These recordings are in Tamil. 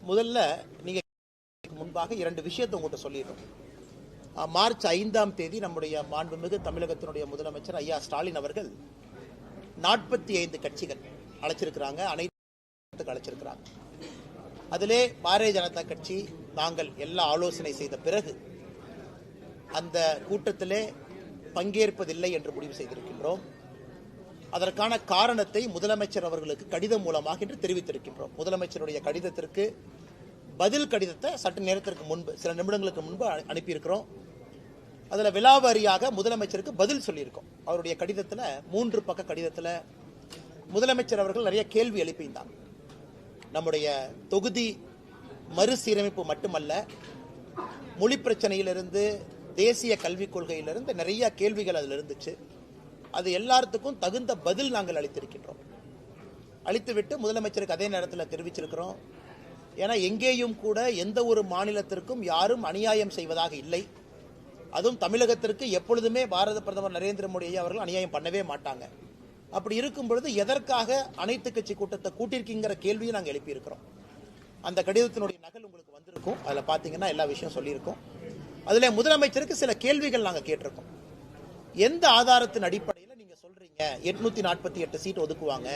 முதல்ல நீங்க முன்பாக இரண்டு விஷயத்தை உங்கள்கிட்ட சொல்லிடுறோம். மார்ச் 5ஆம் தேதி நம்முடைய மாண்புமிகு தமிழகத்தினுடைய முதலமைச்சர் ஐயா ஸ்டாலின் அவர்கள் 45 கட்சிகள் அழைச்சிருக்கிறாங்க, அனைத்து அழைச்சிருக்கிறாங்க. அதிலே பாரதிய ஜனதா கட்சி நாங்கள் எல்லா ஆலோசனை செய்த பிறகு அந்த கூட்டத்திலே பங்கேற்பதில்லை என்று முடிவு செய்திருக்கின்றோம். அதற்கான காரணத்தை முதலமைச்சர் அவர்களுக்கு கடிதம் மூலமாக இன்று தெரிவித்திருக்கின்றோம். முதலமைச்சருடைய கடிதத்திற்கு பதில் கடிதத்தை சற்று நேரத்திற்கு முன்பு, சில நிமிடங்களுக்கு முன்பு அனுப்பியிருக்கிறோம். அதில் விலாவாரியாக முதலமைச்சருக்கு பதில் சொல்லியிருக்கோம். அவருடைய கடிதத்தில் 3 பக்க கடிதத்தில் முதலமைச்சர் அவர்கள் நிறைய கேள்வி எழுப்பியிருந்தாங்க. நம்முடைய தொகுதி மறுசீரமைப்பு மட்டுமல்ல, மொழி பிரச்சனையிலிருந்து தேசிய கல்விக் கொள்கையிலிருந்து நிறைய கேள்விகள் அதில் இருந்துச்சு. அது எல்லாத்துக்கும் தகுந்த பதில் நாங்கள் அளித்திருக்கின்றோம். அளித்துவிட்டு முதலமைச்சருக்கு அதே நேரத்தில் தெரிவிச்சிருக்கிறோம். ஏன்னா எங்கேயும் கூட எந்த ஒரு மாநிலத்திற்கும் யாரும் அநியாயம் செய்வதாக இல்லை. அதுவும் தமிழகத்திற்கு எப்பொழுதுமே பாரத பிரதமர் நரேந்திர மோடி அவர்கள் அநியாயம் பண்ணவே மாட்டாங்க. அப்படி இருக்கும் பொழுது எதற்காக அனைத்து கட்சி கூட்டத்தை கூட்டியிருக்கிற கேள்வியை நாங்கள் எழுப்பியிருக்கிறோம். அந்த கடிதத்தினுடைய நகல் உங்களுக்கு வந்திருக்கும். அதில் பார்த்தீங்கன்னா எல்லா விஷயம் சொல்லியிருக்கோம். அதில் முதலமைச்சருக்கு சில கேள்விகள் நாங்கள் கேட்டிருக்கோம். எந்த ஆதாரத்தின் அடிப்படையில் நீங்கள் சொல்றீங்க 848 சீட் ஒதுக்குவாங்க,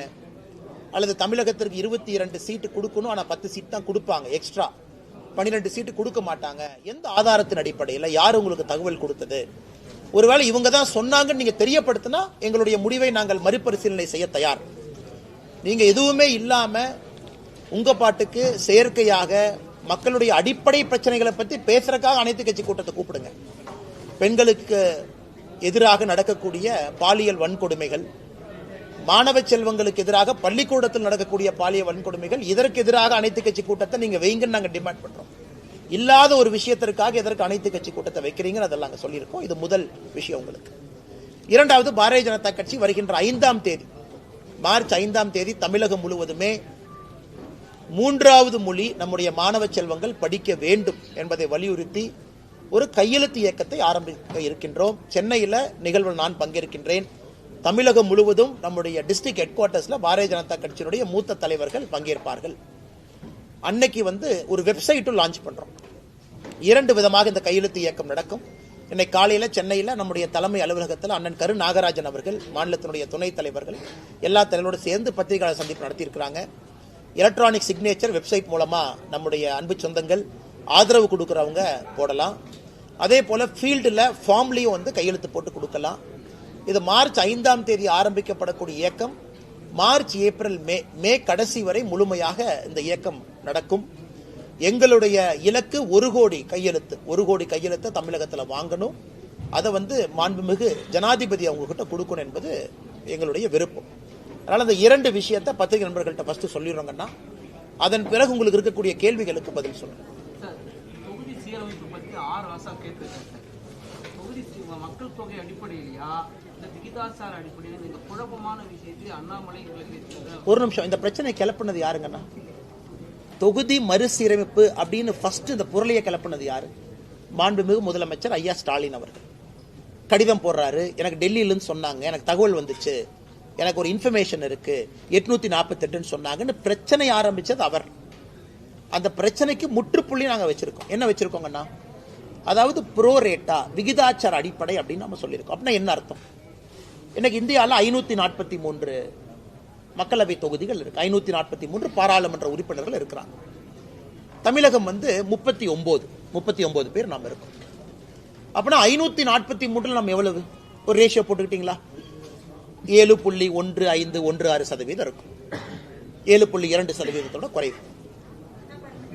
அல்லது தமிழகத்திற்கு 22 சீட்டு கொடுக்கணும், ஆனால் 10 சீட் தான் கொடுப்பாங்க, எக்ஸ்ட்ரா 12 சீட்டு கொடுக்க மாட்டாங்க, எந்த ஆதாரத்தின் அடிப்படையில், யார் உங்களுக்கு தகவல் கொடுத்தது? ஒருவேளை இவங்க தான் சொன்னாங்கன்னு நீங்க தெரியப்படுத்தினா எங்களுடைய முடிவை நாங்கள் மறுபரிசீலனை செய்ய தயார். நீங்க எதுவுமே இல்லாம உங்க பாட்டுக்கு செயற்கையாக மக்களுடைய அடிப்படை பிரச்சனைகளை பற்றி பேசுறதுக்காக அனைத்து கட்சி கூட்டத்தை கூப்பிடுங்க. பெண்களுக்கு எதிராக நடக்கக்கூடிய பாலியல் வன்கொடுமைகள், மாணவ செல்வங்களுக்கு எதிராக பள்ளிக்கூடத்தில் நடக்கக்கூடிய பாலியல் வன்கொடுமைகள், இதற்கு எதிராக அனைத்து கட்சி கூட்டத்தை நீங்க வைங்கன்னு நாங்கள் டிமாண்ட் பண்றோம். இல்லாத ஒரு விஷயத்திற்காக எதற்கு அனைத்து கட்சி கூட்டத்தை வைக்கிறீங்க, அதெல்லாம் நாங்கள் சொல்லியிருக்கோம். இது முதல் விஷயம் உங்களுக்கு. இரண்டாவது, பாரதிய ஜனதா கட்சி வருகின்ற 5ஆம் தேதி, மார்ச் 5ஆம் தேதி தமிழகம் முழுவதுமே 3வது மொழி நம்முடைய மாணவ செல்வங்கள் படிக்க வேண்டும் என்பதை வலியுறுத்தி ஒரு கையெழுத்து இயக்கத்தை ஆரம்பிக்க இருக்கின்றோம். சென்னையில் நிகழ்வில் நான் பங்கேற்கின்றேன். தமிழகம் முழுவதும் நம்முடைய டிஸ்ட்ரிக்ட் ஹெட் குவார்ட்டர்ஸ்ல பாரதிய ஜனதா கட்சியினுடைய மூத்த தலைவர்கள் பங்கேற்பார்கள். அன்னைக்கு ஒரு வெப்சைட்டும் லான்ச் பண்றோம். 2 விதமாக இந்த கையெழுத்து இயக்கம் நடக்கும். இன்னைக்கு காலையில் சென்னையில் நம்முடைய தலைமை அலுவலகத்தில் அண்ணன் கரு நாகராஜன் அவர்கள், மாநிலத்தினுடைய துணைத் தலைவர்கள், எல்லா தலைவரோடு சேர்ந்து பத்திரிகையாளர் சந்திப்பு நடத்தியிருக்கிறாங்க. எலக்ட்ரானிக் சிக்னேச்சர் வெப்சைட் மூலமா நம்முடைய அன்பு சொந்தங்கள் ஆதரவு கொடுக்கறவங்க போடலாம். அதே போல ஃபீல்டில் ஃபார்ம்லையும் கையெழுத்து போட்டு கொடுக்கலாம். இது மார்ச் 5ஆம் தேதி ஆரம்பிக்கப்படக்கூடிய இயக்கம் மார்ச், ஏப்ரல், மே கடைசி வரை முழுமையாக இந்த இயக்கம் நடக்கும். எங்களுடைய இலக்கு 1 கோடி கையெழுத்து, 1 கோடி கையெழுத்தை தமிழகத்தில் வாங்கணும். அதை மாண்புமிகு ஜனாதிபதி அவங்க கிட்ட கொடுக்கணும் என்பது எங்களுடைய விருப்பம். அதனால அந்த 2 விஷயத்தை பத்திரிகை நண்பர்கள்ட்ட ஃபர்ஸ்ட் சொல்லிடுறோங்கன்னா, அதன் பிறகு உங்களுக்கு இருக்கக்கூடிய கேள்விகளுக்கு பதில் சொல்லுங்க. தொகுதி சீரமைப்பு பற்றி 6 வாசம் கேட்டிருக்கேன். தொகுதி மக்கள் தொகை அடிப்படையிலையா இந்த விகிதாச்சார அடிப்படையில் இந்த குழப்பமான விஷயத்தை அண்ணாமலை ஒரு நிமிஷம், இந்த பிரச்சனை கிளப்புனது யாருங்கன்னா, தொகுதி மறுசீரமைப்பு அப்படின்னு ஃபர்ஸ்ட் இந்த பொருளையை கிளப்புனது யாரு? மாண்புமிகு முதலமைச்சர் ஐயா ஸ்டாலின் அவர்கள் கடிதம் போடுறாரு. எனக்கு டெல்லியிலிருந்து சொன்னாங்க, எனக்கு தகவல் வந்துச்சு, எனக்கு ஒரு இன்ஃபர்மேஷன் இருக்கு, 848 சொன்னாங்கன்னு பிரச்சனை ஆரம்பிச்சது அவர். அந்த பிரச்சனைக்கு முற்றுப்புள்ளி நாங்க வச்சிருக்கோம். என்ன வச்சிருக்கோங்கன்னா, அதாவது ப்ரோ ரேட்டா, விகிதாச்சார அடிப்படை அப்படின்னு நம்ம சொல்லியிருக்கோம். அப்படின்னா என்ன அர்த்தம்? இன்னைக்கு இந்தியாவில் 543 மக்களவை தொகுதிகள் இருக்கு, 543 பாராளுமன்ற உறுப்பினர்கள் இருக்கிறாங்க. தமிழகம் 39 பேர் நாம இருக்கோம். அப்படின்னா 543 நம்ம எவ்வளவு ஒரு ரேஷியோ போட்டுக்கிட்டீங்களா? 7.1516% இருக்கும். 7.2% குறைவு.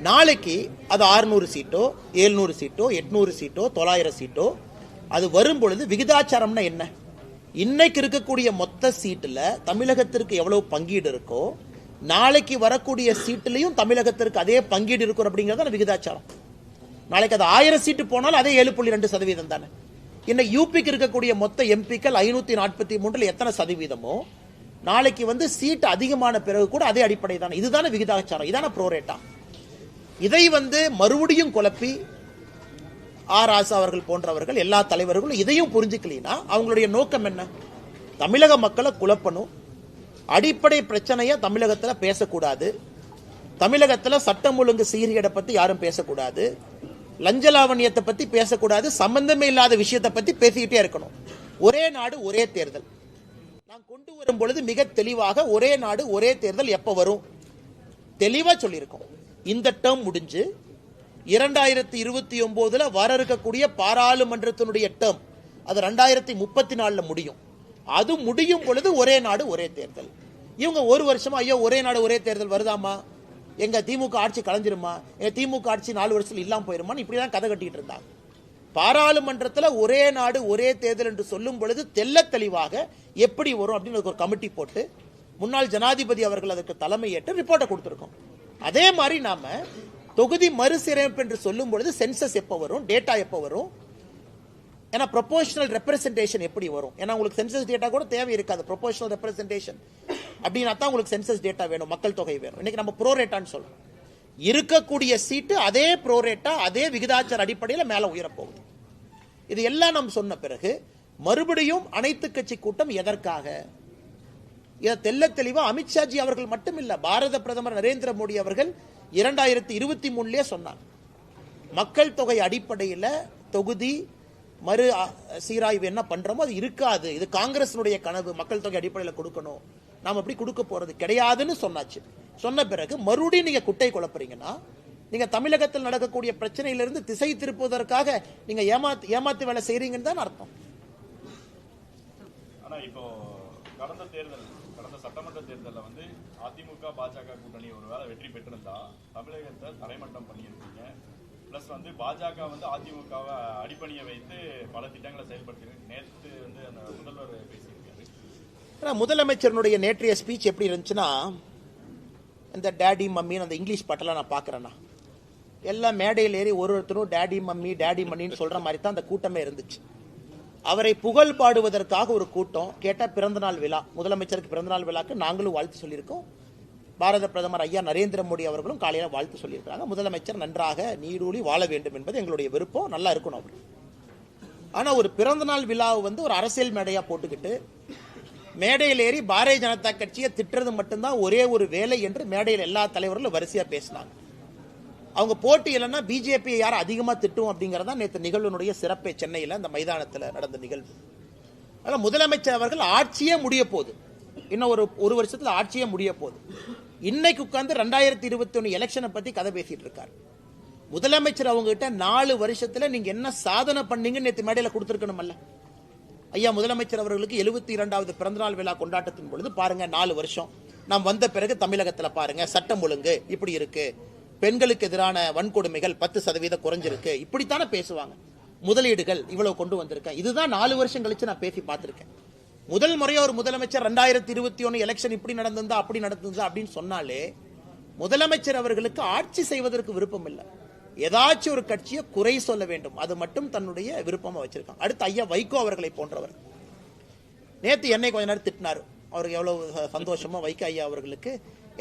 நாளைக்கு அது 600 சீட்டோ 700 சீட்டோ 800 சீட்டோ 900 சீட்டோ அது வரும் பொழுது விகிதாச்சாரம்னா என்ன? இன்னைக்கு இருக்கக்கூடிய மொத்த சீட்டுல தமிழகத்திற்கு எவ்வளவு பங்கீடு இருக்கோ, நாளைக்கு வரக்கூடிய சீட்டுலையும் தமிழகத்திற்கு அதே பங்கீடு இருக்கும் அப்படிங்கறது விகிதாச்சாரம். நாளைக்கு அது 1000 சீட்டு போனாலும் அதே 7.2% தானே. இன்னைக்கு யூபிக்கு இருக்கக்கூடிய மொத்த எம்பிக்கள் 543 எத்தனை சதவீதமோ, நாளைக்கு சீட் அதிகமான பிறகு கூட அதே அடிப்படை தானே. இதுதானே விகிதாச்சாரம், இதான ப்ரோரேட்டா. இதை மறுபடியும் குழப்பி ராசா அவர்கள் போன்றவர்கள் எல்லா தலைவர்களும் இதையும் புரிஞ்சுக்கலனா அவங்களுடைய நோக்கம் என்ன? தமிழக மக்களை குழப்பணும், அடிப்படை பிரச்சனையை தமிழகத்தில் பேசக்கூடாது, தமிழகத்துல சட்டம் ஒழுங்கு சீர்கேடை பத்தி யாரும் பேசக்கூடாது, லஞ்சலாவணியத்தை பத்தி பேசக்கூடாது, சம்பந்தமே இல்லாத விஷயத்தை பத்தி பேசிக்கிட்டே இருக்கணும். ஒரே நாடு ஒரே தேர்தல் நான் கொண்டு வரும் பொழுது மிக தெளிவாக ஒரே நாடு ஒரே தேர்தல் எப்ப வரும் தெளிவா சொல்லியிருக்கோம். இந்த டேர்ம் முடிஞ்சு 2029 வர இருக்கக்கூடிய பாராளுமன்றத்தினுடைய டேர்ம் அது 2034 முடியும். அது முடியும் பொழுது ஒரே நாடு ஒரே தேர்தல். இவங்க ஒரு வருஷமா ஐயோ ஒரே நாடு ஒரே தேர்தல் வருதாமா, எங்க திமுக ஆட்சி கலைஞ்சிருமா, எங்க திமுக ஆட்சி 4 வருஷத்துல இல்லாம போயிருமா, இப்படிதான் கதை கட்டிட்டு இருந்தாங்க. பாராளுமன்றத்தில் ஒரே நாடு ஒரே தேர்தல் என்று சொல்லும் பொழுது தெல்ல தெளிவாக எப்படி வரும் அப்படின்னு ஒரு கமிட்டி போட்டு முன்னாள் ஜனாதிபதி அவர்கள் அதற்கு தலைமை ஏற்று ரிப்போர்ட்டை கொடுத்திருக்கோம். அதே மாதிரி நாம தொகுதி மறுசீரமைப்பு என்று சொல்லும் பொழுது சென்சஸ் எப்ப வரும், டேட்டா எப்ப வரும், ஏன்னா ப்ரொபோஷனல் ரெப்ரசன்டேஷன் எப்படி வரும், ஏன்னா உங்களுக்கு சென்சஸ் டேட்டா கூட தேவை இருக்காது. ப்ரொபோஷனல் ரெப்ரசன்டேஷன் அப்படின்னா தான் உங்களுக்கு சென்சஸ் டேட்டா வேணும், மக்கள் தொகை வேணும். இன்னைக்கு நம்ம ப்ரோரேட்டான்னு சொல்றோம். இருக்கக்கூடிய சீட்டு அதே ப்ரோரேட்டா அதே விகிதாச்சார அடிப்படையில் மேல உயரப்போகுது. இது எல்லாம் நாம் சொன்ன பிறகு மறுபடியும் அனைத்து கட்சி கூட்டம் எதற்காக? இதை தெல்ல தெளிவா அமித்ஷாஜி அவர்கள் மட்டும் இல்ல, பாரத பிரதமர் நரேந்திர மோடி அவர்கள் 2023 சொன்னார். மக்கள் தொகை அடிப்படையில் தொகுதி மறு சீராய்வு என்ன பண்றோமோ அது இருக்காது, இது காங்கிரசினுடைய கனவு, மக்கள் தொகை அடிப்படையில் கொடுக்கணும், நாம் அப்படி கொடுக்க போறது கிடையாதுன்னு சொன்னாச்சு. சொன்ன பிறகு மறுபடியும் நீங்க குட்டை குழப்பறீங்கன்னா நீங்க தமிழகத்தில் நடக்கக்கூடிய பிரச்சனையிலிருந்து திசை திருப்புவதற்காக நீங்க ஏமாத்து வேலை செய்றீங்கன்னு தான் அர்த்தம். ஆனா இப்போ கடந்த சட்டமன்ற தேர்தலில் வந்து அதிமுக பாஜக கூட்டணி ஒருவேளை வெற்றி பெற்றிருந்தா தமிழகத்தை தரைமட்டம் பண்ணியிருக்கீங்க. பிளஸ் வந்து பாஜக வந்து அதிமுகவை அடிப்பணிய வைத்து பல திட்டங்களை செயல்படுத்திருக்கு. நேற்று வந்து அந்த முதல்வர் பேசியிருக்காரு. முதலமைச்சருடைய நேற்றைய ஸ்பீச் எப்படி இருந்துச்சுன்னா, இந்த டேடி மம்மின்னு அந்த இங்கிலீஷ் பாட்டெல்லாம் நான் பார்க்குறேன்னா எல்லாம் மேடையில் ஏறி ஒருத்தரும் டேடி மம்மி டேடி மம்மின்னு சொல்ற மாதிரி தான் அந்த கூட்டமே இருந்துச்சு. அவரை புகழ் பாடுவதற்காக ஒரு கூட்டம். கேட்டால் பிறந்தநாள் விழா, முதலமைச்சருக்கு பிறந்தநாள் விழாக்கு நாங்களும் வாழ்த்து சொல்லியிருக்கோம். பாரத பிரதமர் ஐயா நரேந்திர மோடி அவர்களும் காலையில் வாழ்த்து சொல்லியிருக்காங்க. முதலமைச்சர் நன்றாக நீடூழி வாழ வேண்டும் என்பது எங்களுடைய விருப்பம், நல்லா இருக்கணும் அவர். ஆனால் ஒரு பிறந்தநாள் விழாவை வந்து ஒரு அரசியல் மேடையாக போட்டுக்கிட்டு மேடையில் ஏறி பாரதிய ஜனதா கட்சியை திட்டுறது மட்டும்தான் ஒரே ஒரு வேலை என்று மேடையில் எல்லா தலைவர்களும் வரிசையாக பேசினாங்க. அவங்க போட்டி இல்லைன்னா பிஜேபியை யார் அதிகமாக திட்டும் அப்படிங்கிறதா நேற்று நிகழ்வுடைய சிறப்பே. சென்னையில் அந்த மைதானத்தில் நடந்த நிகழ்வு. அதனால் முதலமைச்சர் அவர்கள் ஆட்சியே முடிய போகுது, இன்னும் ஒரு வருஷத்தில் ஆட்சியே முடிய போகுது. இன்னைக்கு உட்கார்ந்து 2021 எலெக்ஷனை பத்தி கதை பேசிட்டு இருக்காரு. முதலமைச்சர் அவங்க கிட்ட 4 வருஷத்துல நீங்க என்ன சாதனை பண்ணீங்கன்னு நேற்று மேடையில கொடுத்திருக்கணும்ல. ஐயா முதலமைச்சர் அவர்களுக்கு 72வது பிறந்தநாள் விழா கொண்டாட்டத்தின் பொழுது பாருங்க 4 வருஷம் நாம் வந்த பிறகு தமிழகத்துல பாருங்க சட்டம் ஒழுங்கு இப்படி இருக்கு, பெண்களுக்கு எதிரான வன்கொடுமைகள் 10% குறைஞ்சிருக்கு, இப்படித்தானே பேசுவாங்க. முதலீடுகள் இவ்வளவு கொண்டு வந்திருக்கேன். இதுதான் 4 வருஷம் கழிச்சு நான் பேசி பார்த்திருக்கேன். முதல் முறையா ஒரு முதலமைச்சர் 2021 எலெக்ஷன் இப்படி நடந்திருந்தா அப்படி நடந்திருந்தா அப்படின்னு சொன்னாலே முதலமைச்சர் அவர்களுக்கு ஆட்சி செய்வதற்கு விருப்பம் இல்லை. ஏதாச்சும் ஒரு கட்சியை குறை சொல்ல வேண்டும், அது மட்டும் தன்னுடைய விருப்பமா வச்சிருக்காங்க. அடுத்து ஐயா வைகோ அவர்களை போன்றவர் நேற்று என்னை கொஞ்ச நேரம் திட்டினார். அவருக்கு எவ்வளவு சந்தோஷமா வைகோ ஐயா அவர்களுக்கு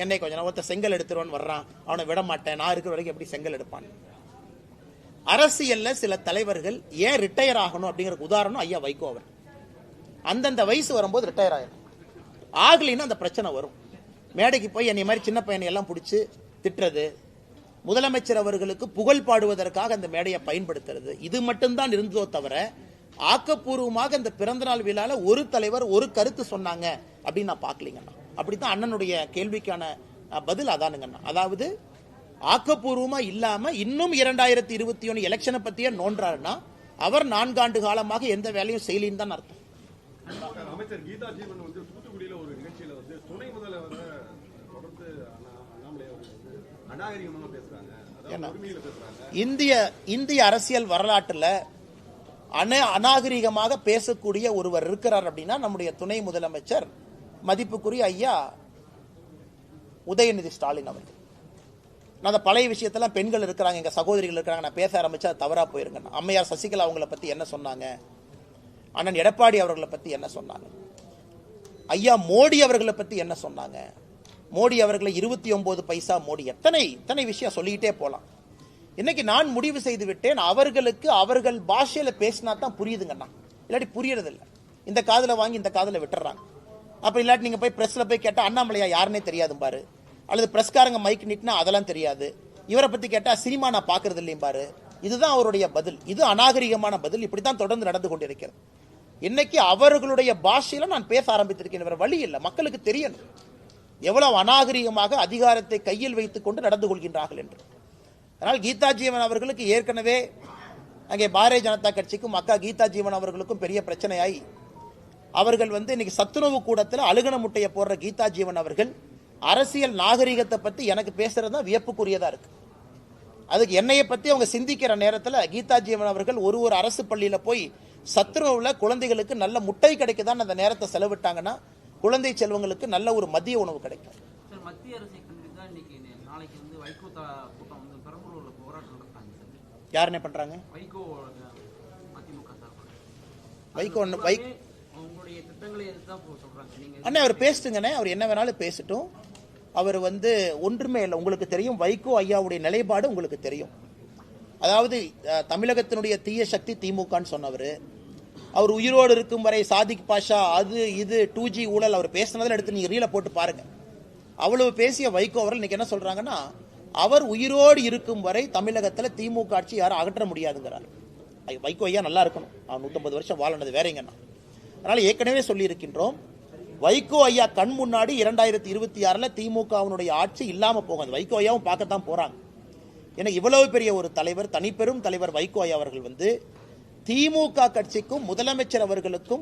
என்னை கொஞ்ச நேரம் ஒருத்தர் செங்கல் எடுத்துருவான்னு வர்றான், அவனை விட மாட்டேன், நான் இருக்கிற வரைக்கும் எப்படி செங்கல் எடுப்பான். அரசியல்ல சில தலைவர்கள் ஏன் ரிட்டையர் ஆகணும் அப்படிங்கிற உதாரணம் ஐயா வைகோ அவர். அந்தந்த வயசு வரும்போது ரிட்டையர் ஆயிடும், ஆகலின்னு அந்த பிரச்சனை வரும். மேடைக்கு போய் என்னை மாதிரி சின்ன பையனை எல்லாம் பிடிச்சி திட்டுறது, முதலமைச்சர் அவர்களுக்கு புகழ் பாடுவதற்காக அந்த மேடையை பயன்படுத்துறது, இது மட்டும்தான் இருந்ததோ தவிர ஆக்கப்பூர்வமாக இந்த பிறந்தநாள் விழால ஒரு தலைவர் ஒரு கருத்து சொன்னாங்க அப்படின்னு நான் பார்க்கலீங்கண்ணா. அப்படித்தான் அண்ணனுடைய கேள்விக்கான பதில் அதானுங்கண்ணா. அதாவது ஆக்கப்பூர்வமா இல்லாம இன்னும் 2021 எலெக்ஷனை பத்தியே நோன்றாருன்னா அவர் 4 ஆண்டு காலமாக எந்த வேலையும் செய்யலின்னு தான் அர்த்தம். அமைச்சர் கீதா ஜீவன் வந்து தூத்துக்குடியில ஒரு நிகழ்ச்சியில வந்து துணை முதல்வர் தொடர்ந்து அண்ணாமலை அநாகரிகமாக பேசுறாங்க, இந்திய அரசியல் வரலாற்றுல அநாகரிகமாக பேசக்கூடிய ஒருவர் இருக்கிறார் அப்படின்னா நம்முடைய துணை முதலமைச்சர் மதிப்புக்குரிய ஐயா உதயநிதி ஸ்டாலின் அவர்கள். நான் அந்த பழைய விஷயத்தெல்லாம் பெண்கள் இருக்கிறாங்க, எங்க சகோதரிகள் இருக்கிறாங்க, நான் பேச ஆரம்பிச்சா தவறா போயிருங்க. அம்மையார் சசிகலா அவங்களை பத்தி என்ன சொன்னாங்க, அண்ணன் எடப்பாடி அவர்களை பத்தி என்ன சொன்னாங்க, ஐயா மோடி அவர்களை பத்தி என்ன சொன்னாங்க, மோடி அவர்களை 29 பைசா மோடி, எத்தனை விஷயம் சொல்லிக்கிட்டே போலாம். இன்னைக்கு நான் முடிவு செய்து விட்டேன், அவர்களுக்கு அவர்கள் பாஷையில பேசினா தான் புரியுதுங்கண்ணா, இல்லாட்டி புரியறது இல்லை. இந்த காதுல வாங்கி இந்த காதுல விட்டுறாங்க. அப்ப இல்லாட்டி நீங்க போய் பிரஸ்ல போய் கேட்டா அண்ணாமலையா யாருன்னே தெரியாது பாரு, அல்லது பிரஸ்காரங்க மைக் நீட்டினா அதெல்லாம் தெரியாது, இவரை பத்தி கேட்டா சினிமா நான் பாக்குறது இல்லையும் பாரு. இதுதான் அவருடைய பதில். இது அநாகரிகமான பதில். இப்படித்தான் தொடர்ந்து நடந்து கொண்டிருக்கிறது. இன்னைக்கு அவர்களுடைய பாஷையில நான் பேச ஆரம்பித்திருக்கேன். வேற வழி இல்லை, மக்களுக்கு தெரியணும் எவ்வளவு அநாகரிகமாக அதிகாரத்தை கையில் வைத்துக் கொண்டு நடந்து கொள்கின்றார்கள் என்று. அதனால் கீதா ஜீவன் அவர்களுக்கு ஏற்கனவே அங்கே பாரதிய ஜனதா கட்சிக்கும் அக்கா கீதா ஜீவன் அவர்களுக்கும் பெரிய பிரச்சனையாய் அவர்கள் இன்னைக்கு சத்துணவு கூடத்தில் அழுகன முட்டையை போடுற கீதா ஜீவன் அவர்கள் அரசியல் நாகரிகத்தை பத்தி எனக்கு பேசுறது தான் வியப்புக்குரியதா இருக்கு. அதுக்கு என்னையை பத்தி அவங்க சிந்திக்கிற நேரத்தில் கீதா ஜீவன் அவர்கள் ஒரு அரசு பள்ளியில போய் சத்துணவுல குழந்தைகளுக்கு நல்ல முட்டை கிடைக்குதான் அந்த நேரத்தை செலவிட்டாங்கன்னா குழந்தை செல்வங்களுக்கு நல்ல ஒரு மதிய உணவு கிடைக்கும். மத்திய அரசை கண்டித்து தான் இன்னைக்கு நாளைக்கு வைகோ கூட்டம் பெரம்பலூர்ல போராட்டம் நடத்தாங்க. யார் என்ன பண்றாங்க? வைகோ அதிமுக சார்பாக வைகோ உங்களுடைய திட்டங்களை எதுதான் சொல்றாங்க நீங்க? அண்ணே அவர் பேசுங்கண்ணே, அவர் என்ன வேணாலும் பேசட்டும். அவர் ஒன்றுமே இல்லை. உங்களுக்கு தெரியும் வைகோ ஐயாவுடைய நிலைப்பாடு உங்களுக்கு தெரியும். அதாவது தமிழகத்தினுடைய தீய சக்தி திமுகன்னு சொன்னவர். அவர் உயிரோடு இருக்கும் வரை சாதிக் பாஷா அது இது 2G ஊழல் அவர் பேசினதில் எடுத்து நீங்க ரீல போட்டு பாருங்க. அவ்வளவு பேசிய வைகோ அவர்கள் இன்னைக்கு என்ன சொல்றாங்கன்னா, அவர் உயிரோடு இருக்கும் வரை தமிழகத்தில் திமுக ஆட்சி யாரும் அகற்ற முடியாதுங்கிறார். வைகோ ஐயா நல்லா இருக்கணும், அவர் 150 வருஷம் வாழனது வேறங்கண்ணா. அதனால ஏற்கனவே சொல்லி இருக்கின்றோம், வைகோ ஐயா கண் முன்னாடி 2026 திமுகவினுடைய ஆட்சி இல்லாம போகாது. வைகோ ஐயாவும் பார்க்கத்தான் போறாங்க. ஏன்னா இவ்வளவு பெரிய ஒரு தலைவர், தனிப்பெரும் தலைவர் வைகோ ஐயா அவர்கள் திமுக கட்சிக்கும் முதலமைச்சர் அவர்களுக்கும்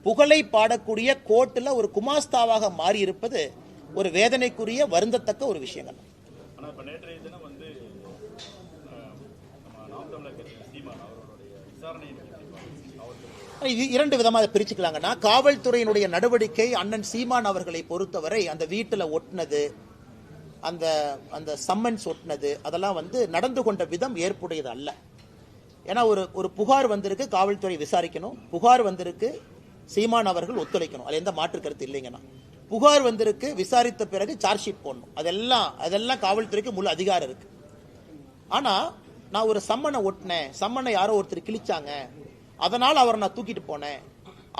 புகழை பாடக்கூடிய கோர்ட்டில் ஒரு குமாஸ்தாவாக மாறி இருப்பது ஒரு வேதனைக்குரிய வருந்தத்தக்க ஒரு விஷயங்கள். ஆனா இப்ப நேற்றைய தினம் நாம் தமிழர் கட்சி சீமான் அவர்களுடைய விசாரணை இரண்டு விதமாக பிரிச்சுக்கலாங்கன்னா, காவல்துறையினுடைய நடவடிக்கை அண்ணன் சீமான் அவர்களை பொறுத்தவரை அந்த வீட்டில் ஒட்டினது, அந்த அந்த சம்மன்ஸ் ஒட்டினது அதெல்லாம் நடந்து கொண்ட விதம் ஏற்புடையது அல்ல. ஏன்னா ஒரு புகார் வந்திருக்கு, காவல்துறை விசாரிக்கணும். புகார் வந்திருக்கு, சீமான் அவர்கள் ஒத்துழைக்கணும். அது எந்த மாற்று கருத்து இல்லைங்கன்னா. புகார் வந்திருக்கு, விசாரித்த பிறகு சார்ஜ் ஷீட் போடணும். அதெல்லாம் காவல்துறைக்கு முழு அதிகாரம் இருக்கு. ஆனா நான் ஒரு சம்மனை ஒட்டினேன், சம்மனை யாரோ ஒருத்தர் கிழிச்சாங்க, அதனால அவரை நான் தூக்கிட்டு போனேன்,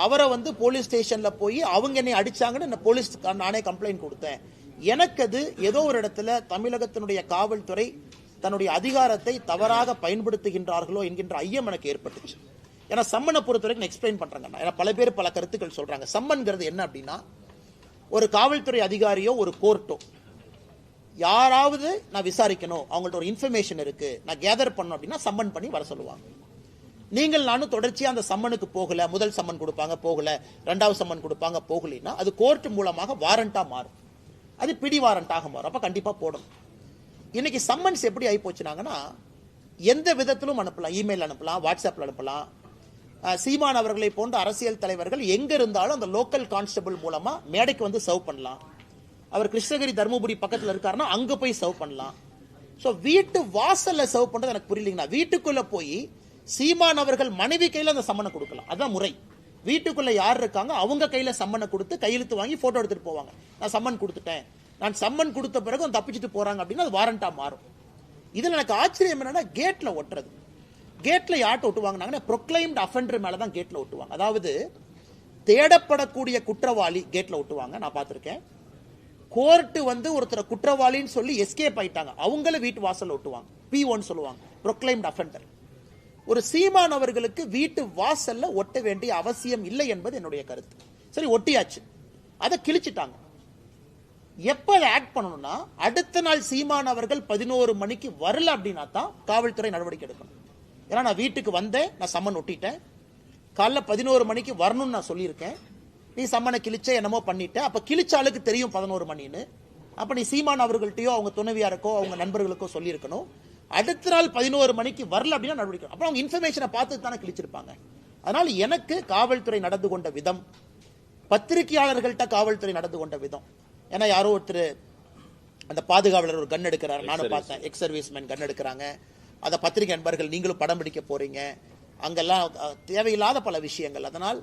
அவரை போலீஸ் ஸ்டேஷன்ல போய் அவங்க என்னை அடிச்சாங்கன்னு போலீஸ் நானே கம்ப்ளைண்ட் கொடுத்தேன். எனக்கு அது ஏதோ ஒரு இடத்துல தமிழகத்தினுடைய காவல்துறை தன்னுடைய அதிகாரத்தை தவறாக பயன்படுத்துகின்றார்களோ என்கின்ற ஐயம் எனக்கு ஏற்பட்டுச்சு. ஏன்னா சம்மனை பொறுத்த வரைக்கும் எக்ஸ்பிளைன் பண்றாங்க. ஏன்னா பல பேர் பல கருத்துக்கள் சொல்றாங்க. சம்மன்கிறது என்ன அப்படின்னா, ஒரு காவல்துறை அதிகாரியோ ஒரு கோர்ட்டோ யாராவது நான் விசாரிக்கணும், அவங்கள்ட்ட ஒரு இன்ஃபர்மேஷன் இருக்கு, நான் கேதர் பண்ணணும் அப்படின்னா சம்மன் பண்ணி வர சொல்லுவாங்க. நீங்கள் நானும் தொடர்ச்சியா அந்த சம்மனுக்கு போகல, முதல் சம்மன் கொடுப்பாங்க போகல, ரெண்டாவது சம்மன் கொடுப்பாங்க போகலைன்னா அது கோர்ட் மூலமாக வாரண்டா மாறும், அது பிடி வாரண்டாக மாறும். அப்ப கண்டிப்பா போடணும். இன்னைக்கு சம்மன்ஸ் எப்படி ஆகி போச்சுனாங்கன்னா, எந்த விதத்திலும் அனுப்பலாம், இமெயில் அனுப்பலாம், வாட்ஸ்அப்ல அனுப்பலாம். சீமான் அவர்களை போன்ற அரசியல் தலைவர்கள் எங்க இருந்தாலும் அந்த லோக்கல் கான்ஸ்டபிள் மூலமா மேடைக்கு சர்வ் பண்ணலாம். அவர் கிருஷ்ணகிரி தர்மபுரி பக்கத்தில் இருக்காருன்னா அங்க போய் சர்வ் பண்ணலாம். ஸோ வீட்டு வாசல்ல சர்வ் பண்றது எனக்கு புரியலைங்கண்ணா. வீட்டுக்குள்ள போய் சீமான் அவர்கள் மனைவி கையில அந்த சம்மனை கொடுக்கலாம், அதான் முறை. வீட்டுக்குள்ள யார் இருக்காங்க அவங்க கையில சம்மனை கொடுத்து கையெழுத்து வாங்கி போட்டோ எடுத்துட்டு போவாங்க. நான் சம்மன் கொடுத்துட்டேன், நான் சம்மன் கொடுத்த பிறகு தப்பிச்சுட்டு போறாங்க அப்படின்னா அது வாரண்டா மாறும். இதுல எனக்கு ஆச்சரியம் என்னன்னா, கேட்ல ஒட்டுறது. கேட்ல யார்ட்ட ஒட்டுவாங்கன்னா, ப்ரொக்ளைம்டு அஃபெண்டர் மேலதான் கேட்ல ஒட்டுவாங்க. அதாவது தேடப்படக்கூடிய குற்றவாளி கேட்ல ஒட்டுவாங்க, நான் பார்த்திருக்கேன். கோர்ட்டு ஒருத்தரை குற்றவாளின்னு சொல்லி எஸ்கேப் ஆயிட்டாங்க, அவங்கள வீட்டு வாசல்ல ஒட்டுவாங்க, P1 சொல்லுவாங்க, ப்ரொக்ளைம்டு அஃபெண்டர். ஒரு சீமான் அவர்களுக்கு வீட்டு வாசல்ல ஒட்ட வேண்டிய அவசியம் இல்லை என்பது என்னுடைய கருத்து. சரி, ஒட்டியாச்சு, அதை கிழிச்சிட்டாங்க. எப்ப அதை ஆக்ட் பண்ணணும்னா, அடுத்த நாள் சீமான் அவர்கள் 11 மணிக்கு வரல அப்படின்னா தான் காவல்துறை நடவடிக்கை எடுக்கணும். ஏன்னா நான் வீட்டுக்கு வந்தேன், நான் சம்மன் ஒட்டிட்டேன், காலைல 11 மணிக்கு வரணும்னு நான் சொல்லியிருக்கேன், நீ சம்மனை கிழிச்ச என்னமோ பண்ணிட்ட, அப்ப கிழிச்சாளுக்கு தெரியும் 11 மணின்னு. அப்ப நீ சீமான் அவர்கள்ட்டையோ அவங்க துணைவியாருக்கோ அவங்க நண்பர்களுக்கோ சொல்லியிருக்கணும். அடுத்த நாள் 11 மணிக்கு வரல அப்படின்னா நடவடிக்கை. அப்புறம் அவங்க இன்ஃபர்மேஷனை பார்த்து தானே கிழிச்சிருப்பாங்க. அதனால எனக்கு காவல்துறை நடந்து கொண்ட விதம், பத்திரிகையாளர்கள்ட்ட காவல்துறை நடந்து கொண்ட விதம், ஏன்னா யாரோ ஒருத்தர் அந்த பாதுகாவலர் ஒரு கன் எடுக்கிறார், நானும் பார்த்தேன், எக்ஸ் சர்வீஸ் மேன் கன் எடுக்கிறாங்க, அதை பத்திரிகை நண்பர்கள் நீங்களும் படம் பிடிக்க போறீங்க, அங்கெல்லாம் தேவையில்லாத பல விஷயங்கள். அதனால்